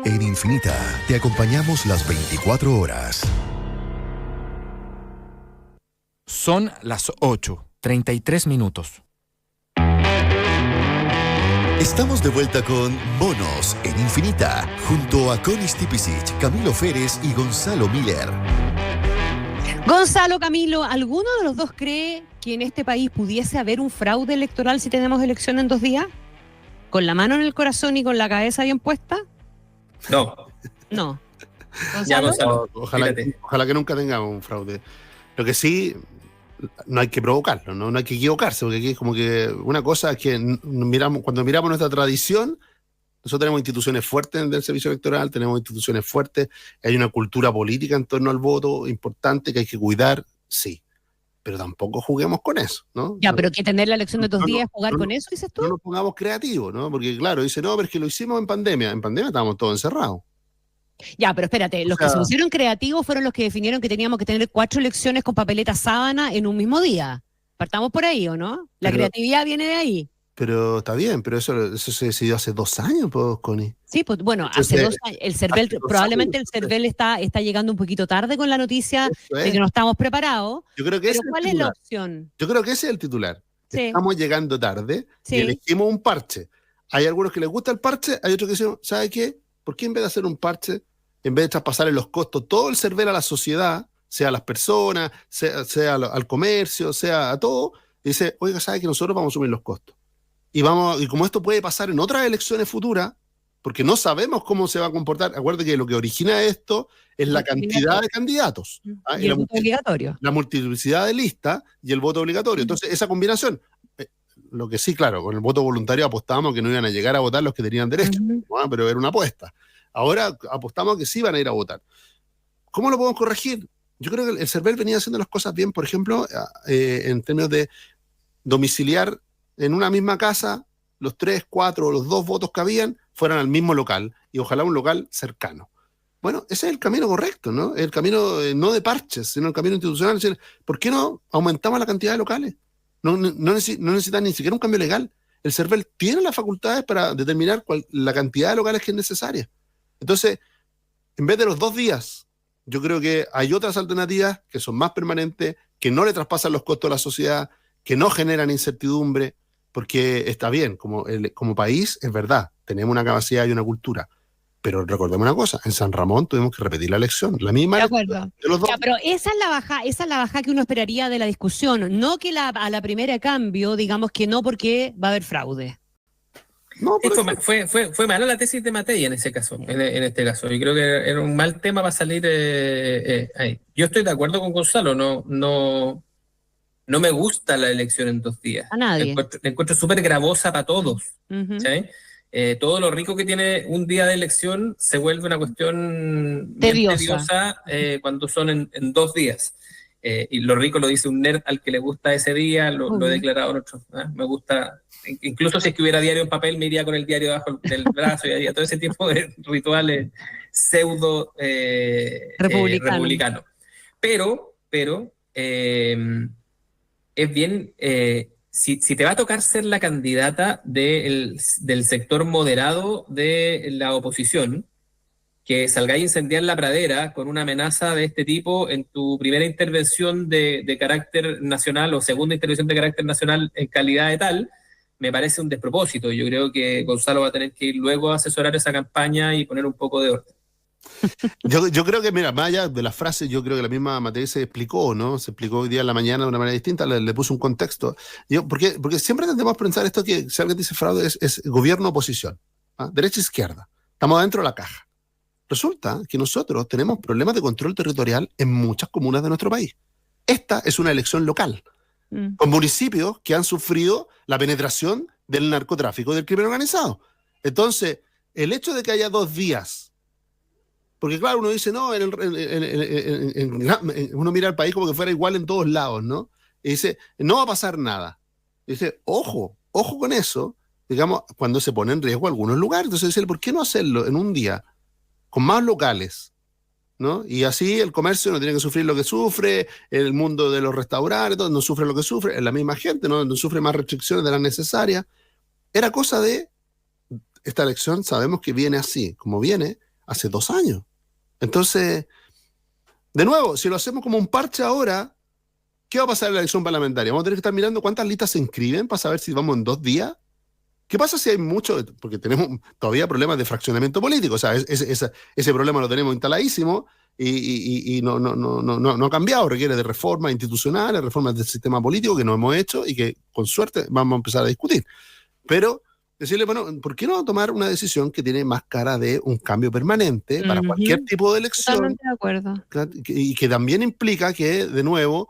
En Infinita te acompañamos las 24 horas. Son las 8:33 minutos. Estamos de vuelta con Bonos en Infinita, junto a Connie Stipicic, Camilo Férez y Gonzalo Miller. Gonzalo, Camilo, ¿alguno de los dos cree que en este país pudiese haber un fraude electoral si tenemos elección en 2 días? ¿Con la mano en el corazón y con la cabeza bien puesta? No. No. Ya, Gonzalo, ojalá que nunca tengamos un fraude. Lo que sí, no hay que provocarlo, no hay que equivocarse, porque aquí es como que una cosa es que cuando miramos nuestra tradición, nosotros tenemos instituciones fuertes del servicio electoral, tenemos instituciones fuertes, hay una cultura política en torno al voto importante que hay que cuidar, sí. Pero tampoco juguemos con eso, ¿no? Ya, pero que tener la elección de 2 días, jugar con eso, dices tú. No nos pongamos creativos, ¿no? Porque claro, dice, no, pero es que lo hicimos en pandemia. En pandemia estábamos todos encerrados. Ya, pero espérate, los que se pusieron creativos fueron los que definieron que teníamos que tener 4 elecciones con papeleta sábana en un mismo día. Partamos por ahí, ¿o no? La creatividad viene de ahí. Pero está bien, pero eso se decidió hace 2 años, pues, Connie. Sí, pues bueno, hace 2 años. El CERVEL, probablemente el CERVEL está llegando un poquito tarde con la noticia de que no estamos preparados. Yo creo que pero ¿cuál es la opción? Yo creo que ese es el titular. Sí. Estamos llegando tarde y elegimos un parche. Hay algunos que les gusta el parche, hay otros que dicen, ¿sabe qué? ¿Por qué en vez de hacer un parche, en vez de traspasarle los costos, todo el CERVEL a la sociedad, sea a las personas, sea al comercio, sea a todo, dice, oiga, ¿sabe que nosotros vamos a asumir los costos? Y como esto puede pasar en otras elecciones futuras, porque no sabemos cómo se va a comportar. Acuérdate que lo que origina esto es la cantidad de candidatos. Y el voto obligatorio. La multiplicidad de listas y el voto obligatorio. Entonces, esa combinación, lo que sí, claro, con el voto voluntario apostábamos que no iban a llegar a votar los que tenían derecho, pero era una apuesta. Ahora apostamos que sí van a ir a votar. ¿Cómo lo podemos corregir? Yo creo que el CERVEL venía haciendo las cosas bien, por ejemplo, en términos de domiciliar en una misma casa, los 3, 4 o los 2 votos que habían fueran al mismo local, y ojalá un local cercano. Bueno, ese es el camino correcto, ¿no? El camino no de parches, sino el camino institucional. Es decir, ¿por qué no aumentamos la cantidad de locales? No necesitan ni siquiera un cambio legal. El CERVEL tiene las facultades para determinar la cantidad de locales que es necesaria. Entonces, en vez de los 2 días, yo creo que hay otras alternativas que son más permanentes, que no le traspasan los costos a la sociedad, que no generan incertidumbre, porque está bien, como país, es verdad, tenemos una capacidad y una cultura, pero recordemos una cosa, en San Ramón tuvimos que repetir la elección, la misma. De acuerdo. De los 2. Ya, pero esa es la baja que uno esperaría de la discusión, no que a la primera cambio, digamos que no, porque va a haber fraude. No, fue mala la tesis de Matei en ese caso, en este caso. Yo creo que era un mal tema para salir ahí. Yo estoy de acuerdo con Gonzalo, no me gusta la elección en 2 días. A nadie. La encuentro súper gravosa para todos. Uh-huh. ¿Sí? todo lo rico que tiene un día de elección se vuelve una cuestión tediosa cuando son en 2 días. Y lo rico lo dice un nerd al que le gusta ese día, lo he declarado en otro. Me gusta, incluso si es que hubiera diario en papel, me iría con el diario debajo del brazo y haría todo ese tipo de rituales pseudo republicanos. Pero es bien, si te va a tocar ser la candidata del sector moderado de la oposición, que salgáis a incendiar la pradera con una amenaza de este tipo en tu primera intervención de carácter nacional o segunda intervención de carácter nacional en calidad de tal, me parece un despropósito. Yo creo que Gonzalo va a tener que ir luego a asesorar esa campaña y poner un poco de orden. Yo creo que, mira, más allá de las frases, yo creo que la misma Matei se explicó, ¿no? Se explicó hoy día en la mañana de una manera distinta, le puso un contexto. Porque siempre tendemos a pensar esto que si alguien dice fraude es gobierno-oposición, derecha-izquierda. Estamos dentro de la caja. Resulta que nosotros tenemos problemas de control territorial en muchas comunas de nuestro país. Esta es una elección local, con municipios que han sufrido la penetración del narcotráfico y del crimen organizado. Entonces, el hecho de que haya 2 días, porque claro, uno dice, no, uno mira al país como que fuera igual en todos lados, ¿no? Y dice, no va a pasar nada. Y dice, ojo con eso, digamos, cuando se pone en riesgo algunos lugares. Entonces dice, ¿por qué no hacerlo en un día con más locales, ¿no? Y así el comercio no tiene que sufrir lo que sufre, el mundo de los restaurantes no sufre lo que sufre, es la misma gente, no sufre más restricciones de las necesarias. Era cosa de, esta elección sabemos que viene así, como viene hace 2 años. Entonces, de nuevo, si lo hacemos como un parche ahora, ¿qué va a pasar en la elección parlamentaria? Vamos a tener que estar mirando cuántas listas se inscriben para saber si vamos en 2 días. ¿Qué pasa si hay mucho? Porque tenemos todavía problemas de fraccionamiento político. O sea, ese problema lo tenemos instaladísimo y no ha cambiado. Requiere de reformas institucionales, reformas del sistema político que no hemos hecho y que con suerte vamos a empezar a discutir. Pero decirle, bueno, ¿por qué no tomar una decisión que tiene más cara de un cambio permanente para cualquier tipo de elección? Totalmente de acuerdo. Y que también implica que, de nuevo,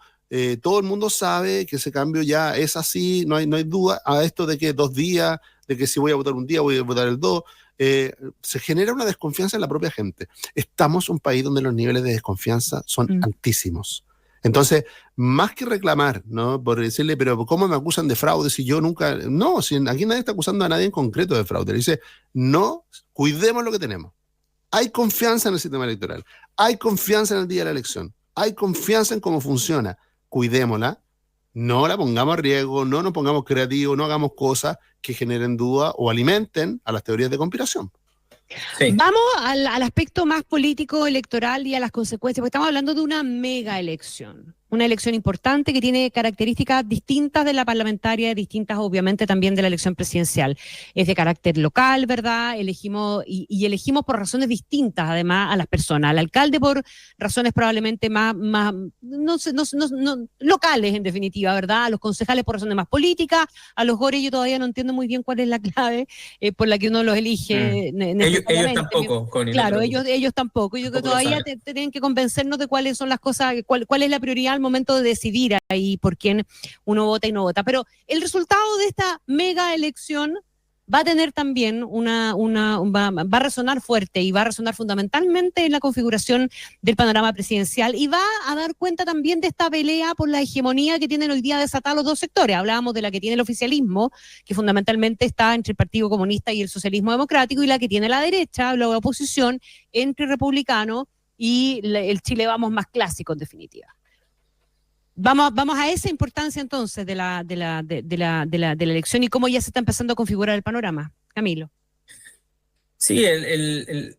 todo el mundo sabe que ese cambio ya es así, no hay duda a esto de que 2 días, de que si voy a votar un día, voy a votar el 2, se genera una desconfianza en la propia gente. Estamos en un país donde los niveles de desconfianza son altísimos. Entonces, más que reclamar, ¿no? Por decirle, pero ¿cómo me acusan de fraude si yo nunca...? No, si aquí nadie está acusando a nadie en concreto de fraude. Dice, no, cuidemos lo que tenemos. Hay confianza en el sistema electoral, hay confianza en el día de la elección, hay confianza en cómo funciona. Cuidémosla, no la pongamos a riesgo, no nos pongamos creativos, no hagamos cosas que generen duda o alimenten a las teorías de conspiración. Sí. Vamos al aspecto más político, electoral y a las consecuencias, porque estamos hablando de una mega elección. Una elección importante que tiene características distintas de la parlamentaria, distintas obviamente también de la elección presidencial. Es de carácter local, ¿verdad? Elegimos elegimos por razones distintas además a las personas. Al alcalde por razones probablemente más locales en definitiva, ¿verdad? A los concejales por razones más políticas, a los gores yo todavía no entiendo muy bien cuál es la clave por la que uno los elige. Ellos tampoco, Connie. Claro, ellos tampoco. Yo creo que todavía tienen que convencernos de cuáles son las cosas, cuál es la prioridad al momento de decidir ahí por quién uno vota y no vota. Pero el resultado de esta mega elección va a tener también va a resonar fuerte y va a resonar fundamentalmente en la configuración del panorama presidencial y va a dar cuenta también de esta pelea por la hegemonía que tienen hoy día desatada los 2 sectores. Hablábamos de la que tiene el oficialismo, que fundamentalmente está entre el Partido Comunista y el Socialismo Democrático, y la que tiene la derecha, la oposición, entre republicano y el Chile Vamos más clásico en definitiva. Vamos a esa importancia entonces de la elección y cómo ya se está empezando a configurar el panorama. Camilo. Sí, el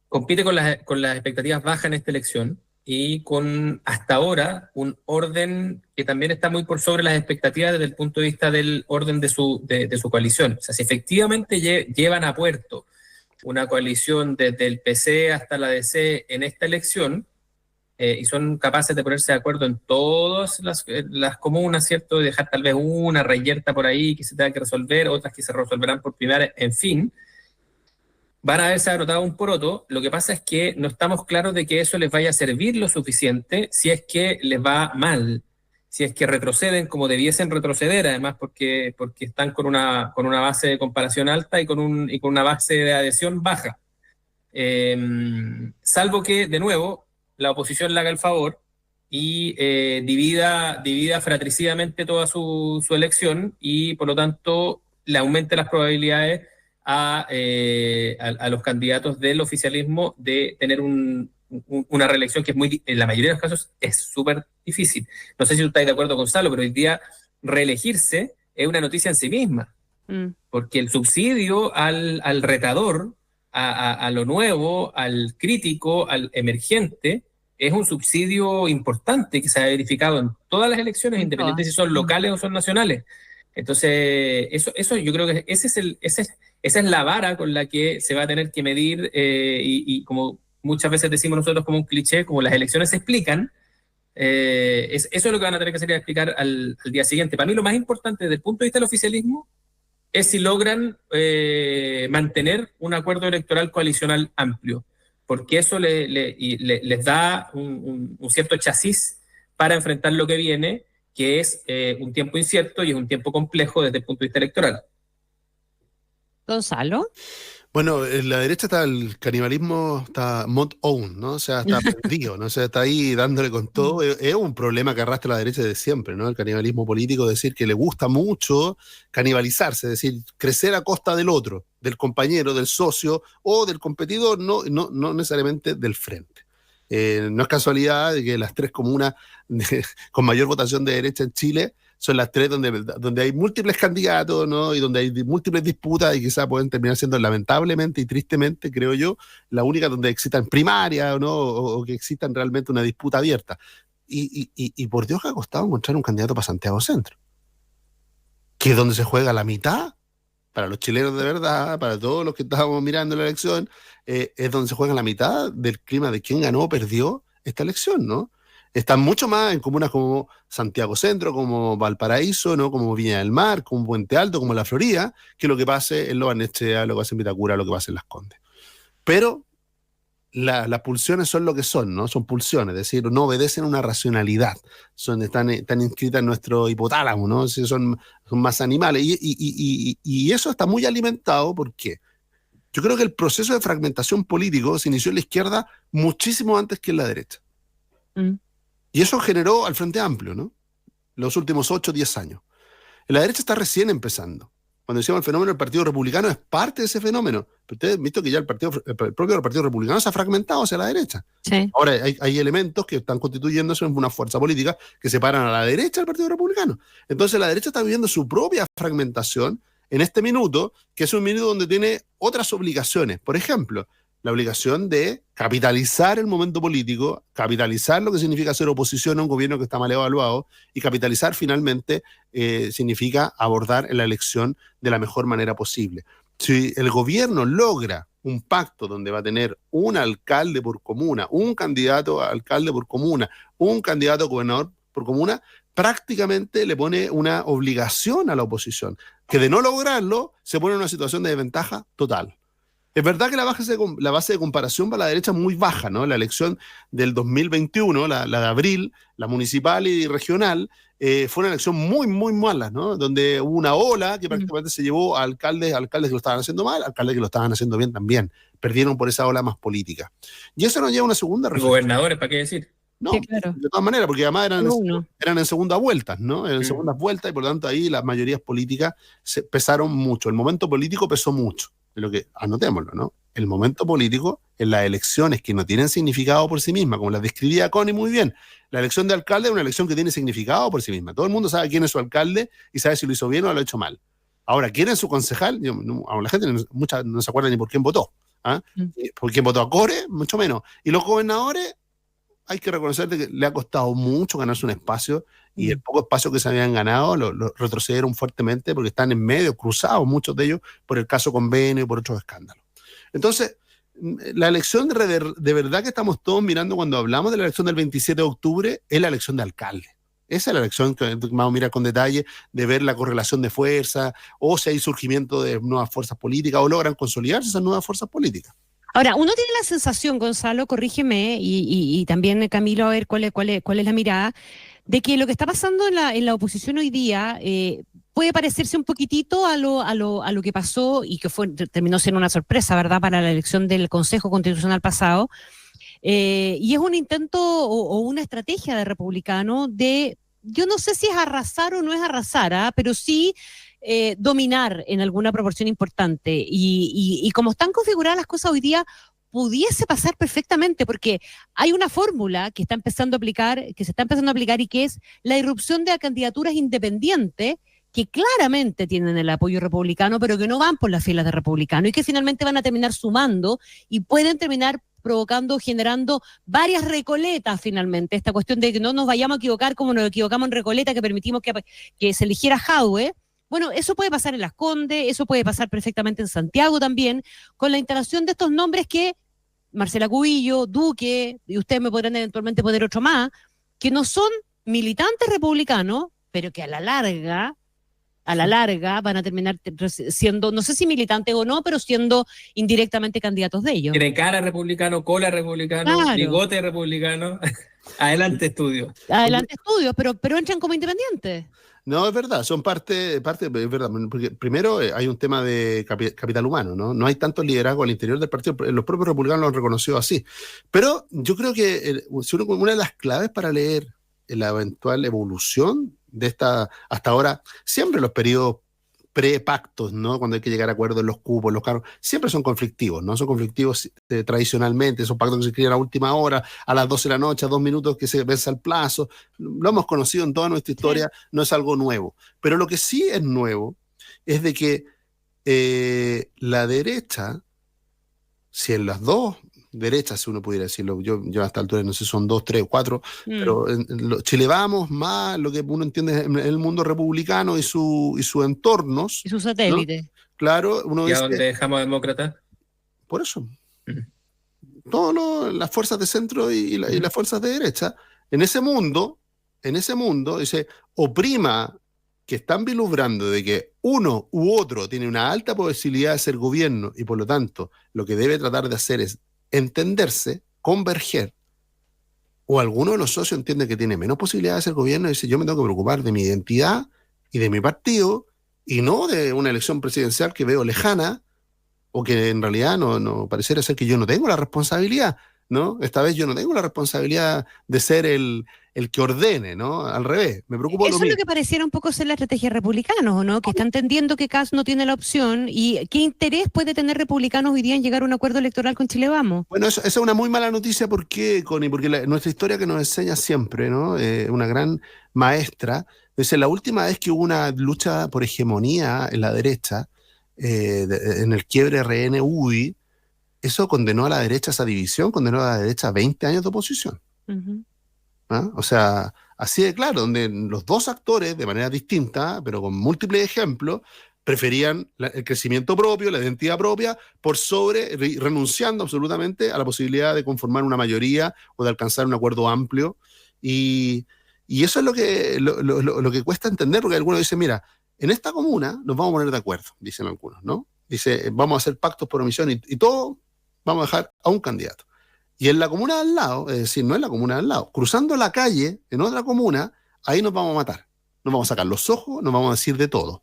compite con las expectativas bajas en esta elección y con hasta ahora un orden que también está muy por sobre las expectativas desde el punto de vista del orden de su coalición. O sea, si efectivamente llevan a puerto una coalición desde el PC hasta la DC en esta elección, y son capaces de ponerse de acuerdo en todas las comunas, ¿cierto? Y dejar tal vez una reyerta por ahí que se tenga que resolver, otras que se resolverán por primera, en fin, van a haberse anotado un poroto. Lo que pasa es que no estamos claros de que eso les vaya a servir lo suficiente si es que les va mal. si es que retroceden como debiesen retroceder, además porque están con una base de comparación alta y con una base de adhesión baja. Salvo que, de nuevo, la oposición le haga el favor y divida fratricidamente toda su elección y, por lo tanto, le aumente las probabilidades a los candidatos del oficialismo de tener una reelección que en la mayoría de los casos es súper difícil. No sé si tú estás de acuerdo, Gonzalo, pero hoy día reelegirse es una noticia en sí misma, porque el subsidio al retador, a lo nuevo, al crítico, al emergente, es un subsidio importante que se ha verificado en todas las elecciones, independientemente si son locales o son nacionales. Entonces, eso yo creo que esa es la vara con la que se va a tener que medir, y como muchas veces decimos nosotros como un cliché, como las elecciones se explican, eso es lo que van a tener que salir a explicar al día siguiente. Para mí lo más importante desde el punto de vista del oficialismo es si logran mantener un acuerdo electoral coalicional amplio, porque eso les da un cierto chasis para enfrentar lo que viene, que es un tiempo incierto y es un tiempo complejo desde el punto de vista electoral. Gonzalo. Bueno, en la derecha está el canibalismo, está mod own, ¿no? O sea, está perdido, ¿no? O sea, está ahí dándole con todo. Es un problema que arrastra la derecha desde siempre, ¿no? El canibalismo político, es decir, que le gusta mucho canibalizarse, es decir, crecer a costa del otro, del compañero, del socio o del competidor, no necesariamente del frente. No es casualidad de que las tres comunas con mayor votación de derecha en Chile son las tres donde hay múltiples candidatos, ¿no? Y donde hay múltiples disputas y quizás pueden terminar siendo, lamentablemente y tristemente, creo yo, la única donde existan primarias, ¿no? O que existan realmente una disputa abierta. Y por Dios que ha costado encontrar un candidato para Santiago Centro, que es donde se juega la mitad, para los chilenos de verdad, para todos los que estábamos mirando la elección, es donde se juega la mitad del clima de quién ganó o perdió esta elección, ¿no? Están mucho más en comunas como Santiago Centro, como Valparaíso, ¿no? Como Viña del Mar, como Puente Alto, como La Florida, que lo que pase en Lo Barnechea, lo que pase en Vitacura, lo que pase en Las Condes. Pero las pulsiones son lo que son, ¿no? Son pulsiones, es decir, no obedecen a una racionalidad. Están inscritas en nuestro hipotálamo, ¿no? Son más animales. Y eso está muy alimentado porque yo creo que el proceso de fragmentación político se inició en la izquierda muchísimo antes que en la derecha. Y eso generó al Frente Amplio, ¿no? Los últimos 8 o 10 años. En la derecha está recién empezando. Cuando decíamos el fenómeno del Partido Republicano es parte de ese fenómeno. Pero ustedes han visto que ya el propio Partido Republicano se ha fragmentado hacia la derecha. Sí. Ahora hay elementos que están constituyéndose en una fuerza política que separan a la derecha del Partido Republicano. Entonces la derecha está viviendo su propia fragmentación en este minuto, que es un minuto donde tiene otras obligaciones. Por ejemplo, la obligación de capitalizar el momento político, capitalizar lo que significa ser oposición a un gobierno que está mal evaluado, y capitalizar finalmente significa abordar la elección de la mejor manera posible. Si el gobierno logra un pacto donde va a tener un alcalde por comuna, un candidato a alcalde por comuna, un candidato a gobernador por comuna, prácticamente le pone una obligación a la oposición, que de no lograrlo se pone en una situación de desventaja total. Es verdad que la base de comparación para la derecha es muy baja, ¿no? La elección del 2021, la de abril, la municipal y regional, fue una elección muy, muy mala, ¿no? Donde hubo una ola que prácticamente se llevó a alcaldes que lo estaban haciendo mal, alcaldes que lo estaban haciendo bien también. Perdieron por esa ola más política. Y eso nos lleva a una segunda reflexión. Gobernadores, ¿para qué decir? No, sí, claro. De todas maneras, porque además eran en segunda vuelta, ¿no? Eran en segundas vueltas, y por lo tanto ahí las mayorías políticas pesaron mucho. El momento político pesó mucho. Lo que, anotémoslo, ¿no? El momento político en las elecciones que no tienen significado por sí mismas, como las describía Connie muy bien. La elección de alcalde es una elección que tiene significado por sí misma. Todo el mundo sabe quién es su alcalde y sabe si lo hizo bien o lo ha hecho mal. Ahora, ¿quién es su concejal? A la gente no se acuerda ni por quién votó. ¿Ah? ¿Por quién votó a Core? Mucho menos. Y los gobernadores, hay que reconocer que le ha costado mucho ganarse un espacio, y el poco espacio que se habían ganado lo retrocedieron fuertemente porque están en medio, cruzados muchos de ellos por el caso Convenio y por otros escándalos. Entonces, la elección de verdad que estamos todos mirando cuando hablamos de la elección del 27 de octubre es la elección de alcalde. Esa es la elección que vamos a mirar con detalle, de ver la correlación de fuerzas, o si hay surgimiento de nuevas fuerzas políticas, o logran consolidarse esas nuevas fuerzas políticas. Ahora, uno tiene la sensación, Gonzalo, corrígeme, y también Camilo, a ver cuál es la mirada, de que lo que está pasando en la oposición hoy día puede parecerse un poquitito a lo que pasó y que terminó siendo una sorpresa, ¿verdad?, para la elección del Consejo Constitucional pasado. Y es un intento o una estrategia de republicano de, yo no sé si es arrasar o no es arrasar, pero sí dominar en alguna proporción importante. Y como están configuradas las cosas hoy día, pudiese pasar perfectamente, porque hay una fórmula que se está empezando a aplicar y que es la irrupción de candidaturas independientes que claramente tienen el apoyo republicano, pero que no van por las filas de republicano y que finalmente van a terminar sumando y pueden terminar generando varias recoletas finalmente. Esta cuestión de que no nos vayamos a equivocar como nos equivocamos en Recoleta, que permitimos que se eligiera Jadwe. Bueno, eso puede pasar en Las Condes, eso puede pasar perfectamente en Santiago también, con la instalación de estos nombres que Marcela Cubillo, Duque, y ustedes me podrán eventualmente poner otro más, que no son militantes republicanos, pero que a la larga van a terminar siendo, no sé si militantes o no, pero siendo indirectamente candidatos de ellos. Tiene cara republicano, cola republicano, claro, bigote republicano. Adelante estudios, pero entran como independientes. No, es verdad, son parte, es verdad, porque primero hay un tema de capital humano, ¿no? No hay tanto liderazgo al interior del partido, los propios republicanos lo han reconocido así. Pero yo creo que una de las claves para leer la eventual evolución de esta, hasta ahora, siempre los periodos pre-pactos, ¿no? Cuando hay que llegar a acuerdos en los cupos, los cargos, siempre son conflictivos, ¿no? Son conflictivos tradicionalmente, esos pactos que se escriben a última hora, a las 12 de la noche, a 2 minutos que se vence el plazo. Lo hemos conocido en toda nuestra historia, no es algo nuevo. Pero lo que sí es nuevo es de que la derecha, si en las dos derechas, si uno pudiera decirlo, yo a esta altura no sé si son 2, 3 o 4, pero Chile Vamos más lo que uno entiende en el mundo republicano y sus entornos. Y sus satélites. ¿No? Claro, uno ¿Y dice, a dónde dejamos a demócratas? Por eso. Todas las fuerzas de centro y las fuerzas de derecha, en ese mundo, dice, oprima que están vislumbrando de que uno u otro tiene una alta posibilidad de ser gobierno y por lo tanto lo que debe tratar de hacer es entenderse, converger, o alguno de los socios entiende que tiene menos posibilidad de ser gobierno y dice, yo me tengo que preocupar de mi identidad y de mi partido y no de una elección presidencial que veo lejana o que en realidad no pareciera ser que yo no tengo la responsabilidad, ¿no? Esta vez yo no tengo la responsabilidad de ser el que ordene, ¿no? Al revés, me preocupo Eso es lo que pareciera un poco ser la estrategia de republicanos, ¿o no? Que está entendiendo que Kast no tiene la opción y qué interés puede tener republicanos hoy día en llegar a un acuerdo electoral con Chile Vamos. Bueno, esa es una muy mala noticia, ¿por qué, Connie? Porque nuestra historia que nos enseña siempre, ¿no? Una gran maestra, desde la última vez que hubo una lucha por hegemonía en la derecha, en el quiebre RN-UDI, eso condenó a la derecha, esa división, condenó a la derecha a 20 años de oposición. Uh-huh. ¿Ah? O sea, así de claro, donde los dos actores, de manera distinta, pero con múltiples ejemplos, preferían el crecimiento propio, la identidad propia, por sobre, renunciando absolutamente a la posibilidad de conformar una mayoría o de alcanzar un acuerdo amplio. Y eso es lo que cuesta entender, porque algunos dicen, mira, en esta comuna nos vamos a poner de acuerdo, dicen algunos, ¿no? Dice, vamos a hacer pactos por omisión y todo vamos a dejar a un candidato. Y en la comuna de al lado, es decir, no en la comuna de al lado, cruzando la calle, en otra comuna, ahí nos vamos a matar. Nos vamos a sacar los ojos, nos vamos a decir de todo.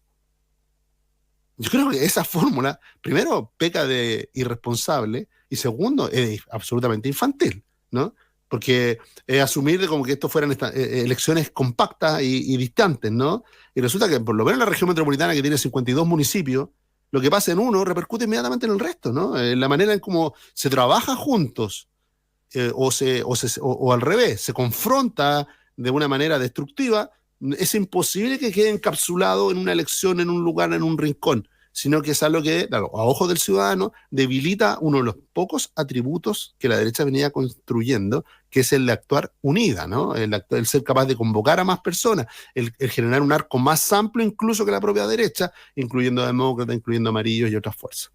Yo creo que esa fórmula, primero, peca de irresponsable y segundo, es absolutamente infantil, ¿no? Porque asumir como que esto fueran elecciones compactas y distantes, ¿no? Y resulta que por lo menos en la región metropolitana, que tiene 52 municipios, lo que pasa en uno repercute inmediatamente en el resto, ¿no? La manera en cómo se trabaja juntos o al revés, se confronta de una manera destructiva, es imposible que quede encapsulado en una elección, en un lugar, en un rincón, sino que es algo que, a ojos del ciudadano, debilita uno de los pocos atributos que la derecha venía construyendo, que es el de actuar unida, ¿no? El ser capaz de convocar a más personas, el generar un arco más amplio incluso que la propia derecha, incluyendo a demócratas, incluyendo a amarillos y otras fuerzas.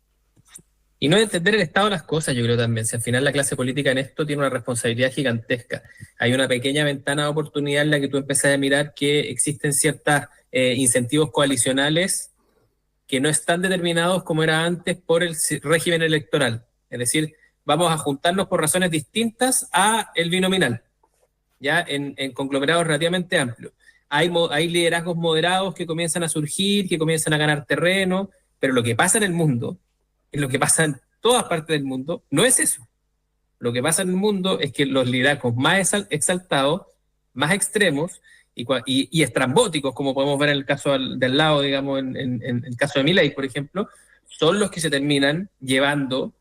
Y no entender el estado de las cosas, yo creo también. Si al final la clase política en esto tiene una responsabilidad gigantesca. Hay una pequeña ventana de oportunidad en la que tú empezás a mirar que existen ciertos incentivos coalicionales que no están determinados como era antes por el régimen electoral. Es decir, vamos a juntarnos por razones distintas a el binominal. ya en conglomerados relativamente amplios. Hay liderazgos moderados que comienzan a surgir, que comienzan a ganar terreno, pero lo que pasa en el mundo, lo que pasa en todas partes del mundo, no es eso. Lo que pasa en el mundo es que los liderazgos más exaltados, más extremos y estrambóticos, como podemos ver en el caso del lado, digamos, en el caso de Milei, por ejemplo, son los que se terminan llevando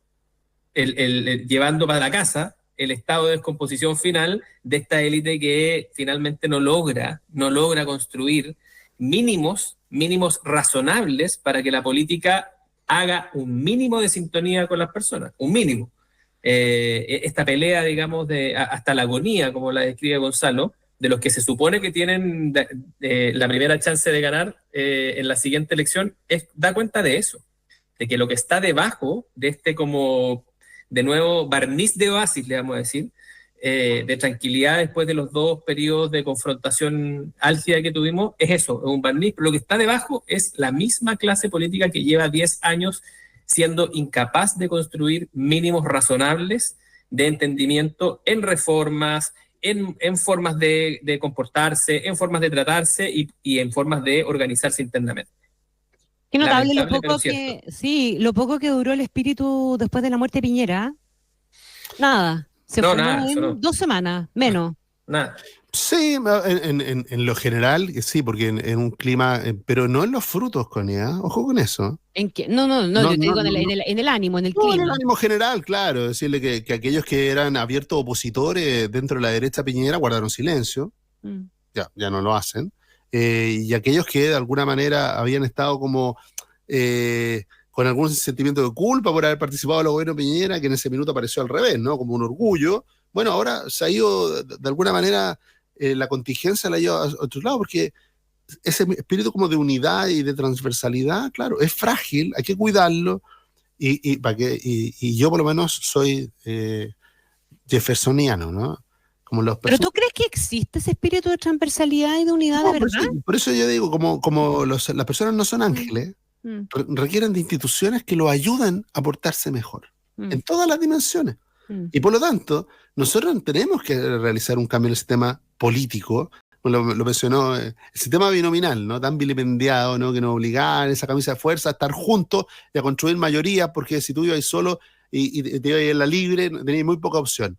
para la casa el estado de descomposición final de esta élite que finalmente no logra construir mínimos razonables para que la política haga un mínimo de sintonía con las personas, un mínimo. Esta pelea, digamos, hasta la agonía, como la describe Gonzalo, de los que se supone que tienen la primera chance de ganar en la siguiente elección, da cuenta de eso, de que lo que está debajo de este como, de nuevo, barniz de oasis, le vamos a decir, de tranquilidad después de los 2 periodos de confrontación álgida que tuvimos, es eso, es un barniz, pero lo que está debajo es la misma clase política que lleva 10 años siendo incapaz de construir mínimos razonables de entendimiento en reformas, en formas de comportarse, en formas de tratarse y en formas de organizarse internamente. Qué notable lo Lamentable, poco que duró el espíritu después de la muerte de Piñera. Nada, se formó en 2 semanas, menos. Nada. Sí, en lo general, sí, porque en un clima, pero no en los frutos, Conia, ojo con eso. ¿En qué? No, yo te digo en el ánimo, en el clima. En el ánimo general, claro, decirle que aquellos que eran abiertos opositores dentro de la derecha Piñera guardaron silencio, ya no lo hacen, y aquellos que de alguna manera habían estado como con algún sentimiento de culpa por haber participado en el gobierno Piñera, que en ese minuto apareció al revés, ¿no? Como un orgullo. Bueno, ahora se ha ido de alguna manera, la contingencia la ha ido a otro lado, porque ese espíritu como de unidad y de transversalidad, claro, es frágil, hay que cuidarlo, y yo por lo menos soy jeffersoniano, ¿no? ¿Pero tú crees que existe ese espíritu de transversalidad y de unidad de verdad? Por eso yo digo, como las personas no son ángeles, requieren de instituciones que lo ayuden a portarse mejor, en todas las dimensiones. Y por lo tanto, nosotros tenemos que realizar un cambio en el sistema político. Lo mencionó, el sistema binominal, ¿no? Tan vilipendiado, ¿no? Que nos obliga en esa camisa de fuerza a estar juntos y a construir mayoría, porque si tú ibas solo y te ibas en la libre, tenías muy poca opción.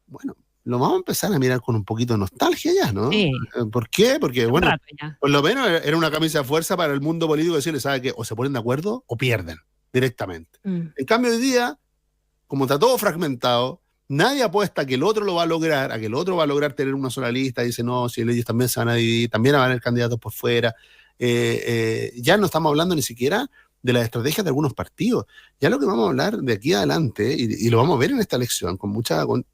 Bueno, lo vamos a empezar a mirar con un poquito de nostalgia ya, ¿no? Sí. ¿Por qué? Porque, bueno, por lo menos era una camisa de fuerza para el mundo político decirle, ¿sabe qué? O se ponen de acuerdo o pierden directamente. En cambio, hoy día, como está todo fragmentado, nadie apuesta a que el otro lo va a lograr, a que el otro va a lograr tener una sola lista, dice, no, si ellos también se van a dividir, también van a haber candidatos por fuera. Ya no estamos hablando ni siquiera de las estrategias de algunos partidos. Ya lo que vamos a hablar de aquí adelante, y lo vamos a ver en esta elección,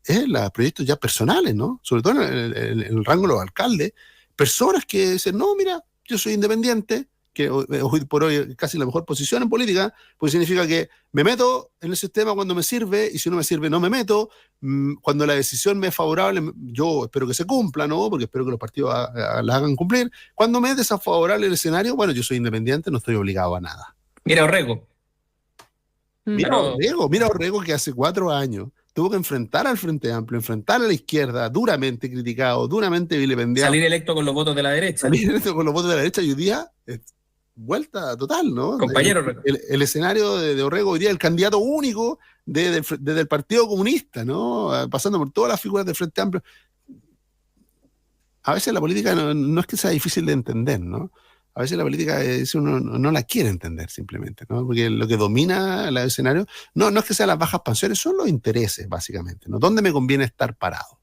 es los proyectos ya personales, ¿no? Sobre todo en el rango de los alcaldes, personas que dicen, no, mira, yo soy independiente, que hoy por hoy es casi la mejor posición en política, pues significa que me meto en el sistema cuando me sirve, y si no me sirve no me meto. Cuando la decisión me es favorable, yo espero que se cumpla, ¿no? Porque espero que los partidos la hagan cumplir. Cuando me es desfavorable el escenario, bueno, yo soy independiente, no estoy obligado a nada. Mira Orrego. Mira Orrego, que hace 4 años tuvo que enfrentar al Frente Amplio, enfrentar a la izquierda, duramente criticado, duramente vilipendiado. Salir electo con los votos de la derecha. Y hoy día vuelta total, ¿no? Compañero. El escenario de Orrego hoy día, el candidato único desde el Partido Comunista, ¿no? Pasando por todas las figuras del Frente Amplio. A veces la política no es que sea difícil de entender, ¿no? A veces la política uno no la quiere entender simplemente, ¿no? Porque lo que domina el escenario no es que sean las bajas pensiones, son los intereses, básicamente, ¿no? ¿Dónde me conviene estar parado?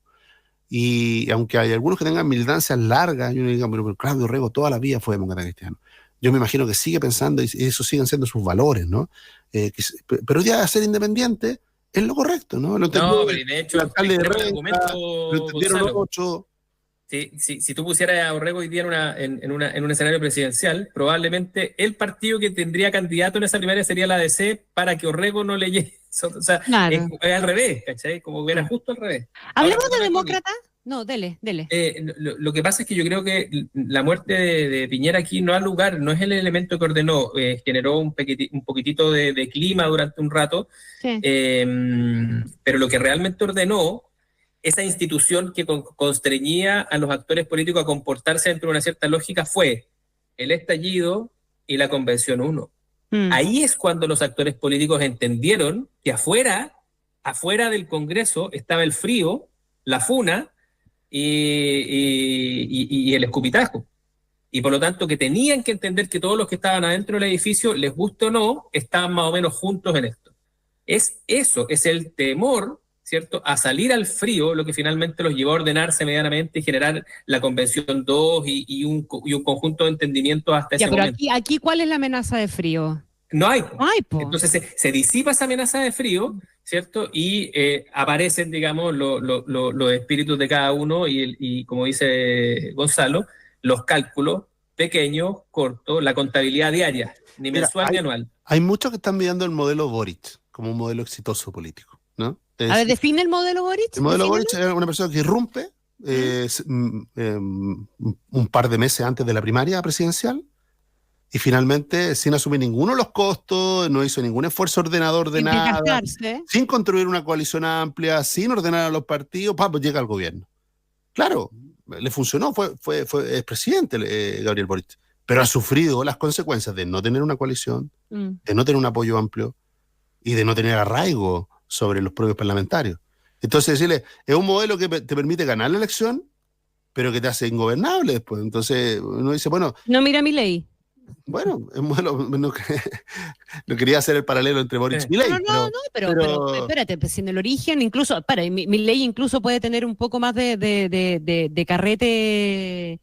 Y aunque hay algunos que tengan militancias largas, y uno diga, pero Claudio Orrego toda la vida fue demócrata cristiano. Yo me imagino que sigue pensando, y eso siguen siendo sus valores, ¿no? Pero ya ser independiente es lo correcto, ¿no? Lo pero de hecho, el alcalde de Renca, lo entendieron los 8. Si tú pusieras a Orrego hoy día en un escenario presidencial, probablemente el partido que tendría candidato en esa primaria sería la DC para que Orrego no le llegue. O sea, claro. Es al revés, ¿cachai? Como era justo al revés. ¿Hablamos de demócrata? No, dele. Lo que pasa es que yo creo que la muerte de Piñera aquí no ha lugar, no es el elemento que ordenó, generó un poquitito de clima durante un rato, sí. Pero lo que realmente ordenó esa institución que constreñía a los actores políticos a comportarse dentro de una cierta lógica fue el estallido y la Convención 1. Ahí es cuando los actores políticos entendieron que afuera del Congreso estaba el frío, la funa y el escupitajo. Y por lo tanto que tenían que entender que todos los que estaban adentro del edificio, les guste o no, estaban más o menos juntos en esto. Es el temor, ¿cierto?, a salir al frío, lo que finalmente los llevó a ordenarse medianamente y generar la Convención 2 y un conjunto de entendimientos hasta ese momento. Pero aquí, ¿cuál es la amenaza de frío? No hay. No hay, po. Entonces se disipa esa amenaza de frío, ¿cierto? Y aparecen, digamos, los espíritus de cada uno y como dice Gonzalo, los cálculos pequeños, cortos, la contabilidad diaria, ni mensual ni anual. Hay muchos que están mirando el modelo Boric como un modelo exitoso político, ¿no? A ver, define el modelo Boric. El modelo Boric es una persona que irrumpe un par de meses antes de la primaria presidencial y finalmente, sin asumir ninguno de los costos, no hizo ningún esfuerzo ordenador de nada, sin construir una coalición amplia, sin ordenar a los partidos, pues llega al gobierno. Claro, le funcionó, es presidente Gabriel Boric, pero ha sufrido las consecuencias de no tener una coalición, de no tener un apoyo amplio y de no tener arraigo sobre los propios parlamentarios. Entonces decirle, es un modelo que te permite ganar la elección, pero que te hace ingobernable después. Entonces uno dice, bueno... No mira Milei. Bueno, es un modelo, no quería hacer el paralelo entre Boric y Milei. Pero espérate, pues en el origen incluso, Milei incluso puede tener un poco más de carrete...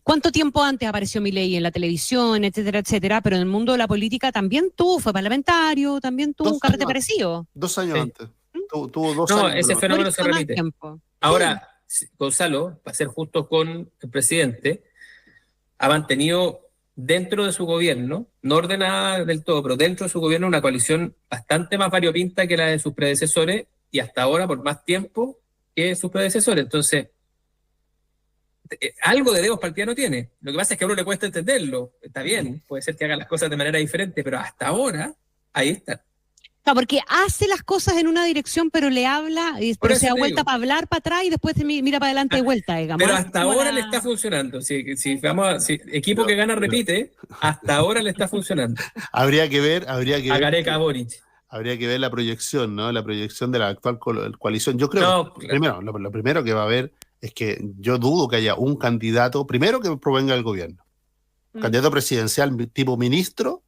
¿Cuánto tiempo antes apareció Milei en la televisión, etcétera, etcétera? Pero en el mundo de la política también fue parlamentario, también tuvo un carrete parecido. 2 años antes. Tuvo 2 años. No, ese fenómeno se repite. Ahora, Gonzalo, para ser justo con el presidente, ha mantenido dentro de su gobierno, no ordenada del todo, pero dentro de su gobierno una coalición bastante más variopinta que la de sus predecesores y hasta ahora por más tiempo que sus predecesores. Entonces, algo de dedos para el piano tiene. Lo que pasa es que a uno le cuesta entenderlo. Está bien, puede ser que haga las cosas de manera diferente, pero hasta ahora, ahí está. No, porque hace las cosas en una dirección, pero le habla, pero se da vuelta para hablar para atrás y después se mira para adelante de vuelta, digamos. Pero hasta ahora le está funcionando. Si equipo que gana repite, hasta ahora le está funcionando. Habría que ver. A Gareca Boric. Habría que ver la proyección, ¿no? La proyección de la actual coalición. Yo creo que lo primero que va a haber es que yo dudo que haya un candidato, primero que provenga del gobierno. Candidato presidencial tipo ministro,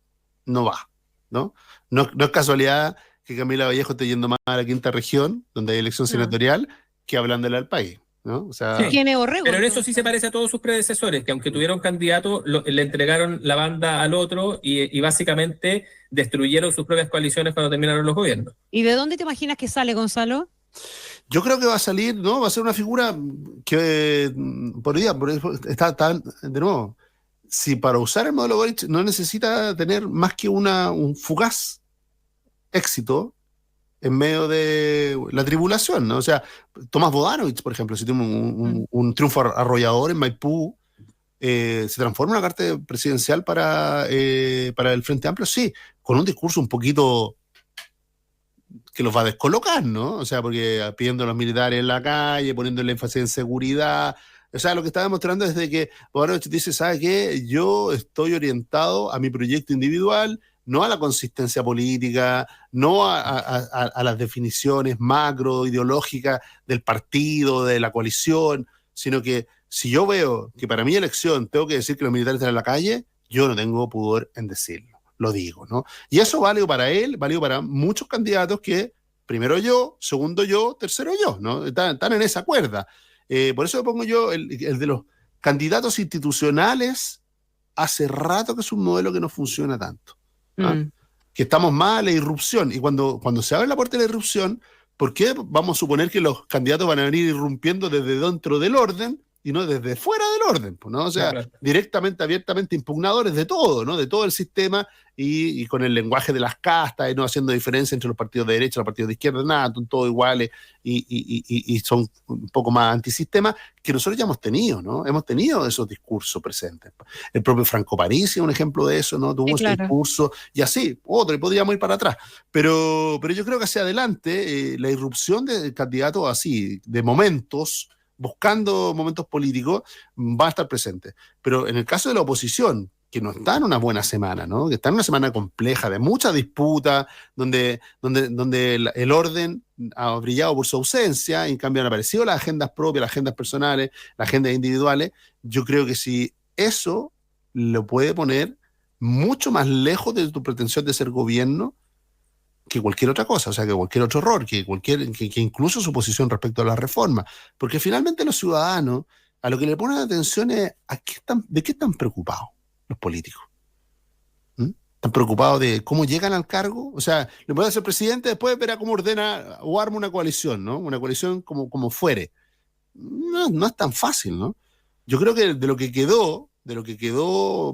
no va, ¿no? No es casualidad que Camila Vallejo esté yendo más a la quinta región, donde hay elección senatorial, que hablándole al país, ¿no? O sea, pero en eso sí se parece a todos sus predecesores, que aunque tuvieron candidato, le entregaron la banda al otro y básicamente destruyeron sus propias coaliciones cuando terminaron los gobiernos. ¿Y de dónde te imaginas que sale, Gonzalo? Yo creo que va a salir, ¿no? Va a ser una figura que de nuevo, si para usar el modelo Boric no necesita tener más que un fugaz éxito en medio de la tribulación, ¿no? O sea, Tomás Bodanovich, por ejemplo, si tiene un triunfo arrollador en Maipú, se transforma en una carta presidencial para el Frente Amplio, sí, con un discurso un poquito que los va a descolocar, ¿no? O sea, porque pidiendo a los militares en la calle, poniendo el énfasis en seguridad. O sea, lo que está demostrando es de que Bodanovich dice, ¿sabe qué? Yo estoy orientado a mi proyecto individual, no a la consistencia política, no a las definiciones macro, ideológicas del partido, de la coalición, sino que si yo veo que para mi elección tengo que decir que los militares están en la calle, yo no tengo pudor en decirlo, lo digo, ¿no? Y eso vale para él, vale para muchos candidatos que primero yo, segundo yo, tercero yo, ¿no? Están en esa cuerda. Por eso pongo yo el de los candidatos institucionales, hace rato que es un modelo que no funciona tanto. Que estamos más a la irrupción. Y cuando se abre la puerta de la irrupción, ¿por qué vamos a suponer que los candidatos van a venir irrumpiendo desde dentro del orden y no desde fuera del orden, ¿no? O sea, claro, directamente, abiertamente impugnadores de todo, ¿no? De todo el sistema y con el lenguaje de las castas y no haciendo diferencia entre los partidos de derecha y los partidos de izquierda, nada, son todos iguales y son un poco más antisistema que nosotros ya hemos tenido, ¿no? Hemos tenido esos discursos presentes. El propio Franco Parisi es un ejemplo de eso, ¿no? Tuvo ese discurso y así, otro, y podríamos ir para atrás. Pero yo creo que hacia adelante la irrupción de candidatos así, de momentos, buscando momentos políticos, va a estar presente. Pero en el caso de la oposición, que no está en una buena semana, ¿no? Que está en una semana compleja, de mucha disputa, donde el orden ha brillado por su ausencia, y en cambio han aparecido las agendas propias, las agendas personales, las agendas individuales. Yo creo que si eso lo puede poner mucho más lejos de tu pretensión de ser gobierno que cualquier otra cosa, o sea, que cualquier otro error, que incluso su posición respecto a la reforma. Porque finalmente los ciudadanos a lo que le ponen atención es ¿de qué están preocupados los políticos? ¿Están preocupados de cómo llegan al cargo? O sea, le puede ser presidente, después verá cómo ordena o arma una coalición, ¿no? Una coalición como fuere. No es tan fácil, ¿no? Yo creo que de lo que quedó,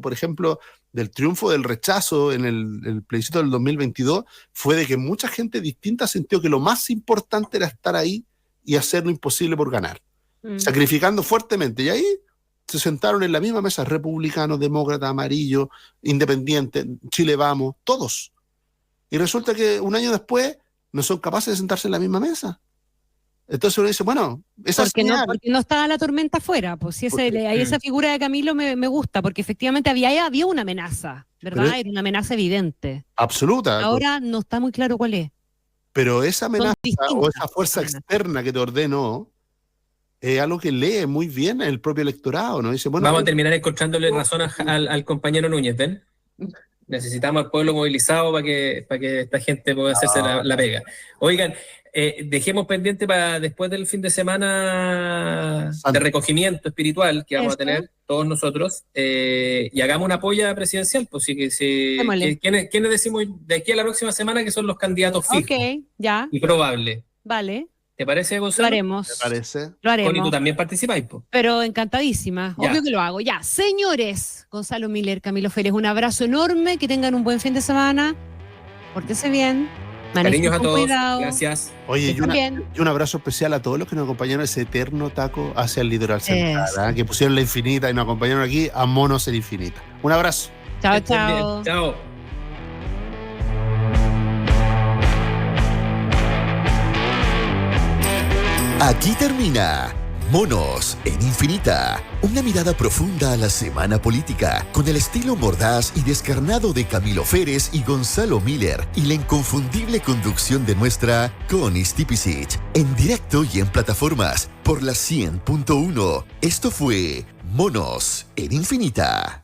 por ejemplo, del triunfo del rechazo en el plebiscito del 2022, fue de que mucha gente distinta sintió que lo más importante era estar ahí y hacer lo imposible por ganar, sacrificando fuertemente. Y ahí se sentaron en la misma mesa republicanos, demócratas, amarillos, independientes, Chile Vamos, todos. Y resulta que un año después no son capaces de sentarse en la misma mesa. Entonces uno dice, bueno, porque no estaba la tormenta afuera, pues si ahí esa figura de Camilo me gusta, porque efectivamente había una amenaza, ¿verdad? Era una amenaza evidente. Absoluta. Ahora no está muy claro cuál es. Pero esa amenaza o esa fuerza externa que te ordenó es algo que lee muy bien el propio electorado, ¿no? Dice, bueno, vamos a terminar encontrándole razón al compañero Núñez, ¿ven? Necesitamos al pueblo movilizado para que esta gente pueda hacerse la pega. Oigan, dejemos pendiente para después del fin de semana de recogimiento espiritual que vamos a tener todos nosotros, y hagamos una polla presidencial, pues sí ¿quiénes decimos de aquí a la próxima semana que son los candidatos fijos? Ok, ya. Y probable. Vale. ¿Te parece, Gonzalo? Lo haremos. ¿Te parece? Lo haremos. Connie, tú también participáis, po. Pero encantadísima. Ya. Obvio que lo hago. Ya, señores, Gonzalo Miller, Camilo Férez, un abrazo enorme, que tengan un buen fin de semana. Pórtense bien. Cariños a todos. Cuidado. Gracias. Oye, y un abrazo especial a todos los que nos acompañaron ese eterno taco hacia el litoral central, que pusieron la infinita y nos acompañaron aquí a Monos en Infinita. Un abrazo. Chao, chao. Chao. Aquí termina Monos en Infinita, una mirada profunda a la semana política, con el estilo mordaz y descarnado de Camilo Férez y Gonzalo Miller y la inconfundible conducción de nuestra Connie Stipicic, en directo y en plataformas por la 100.1. Esto fue Monos en Infinita.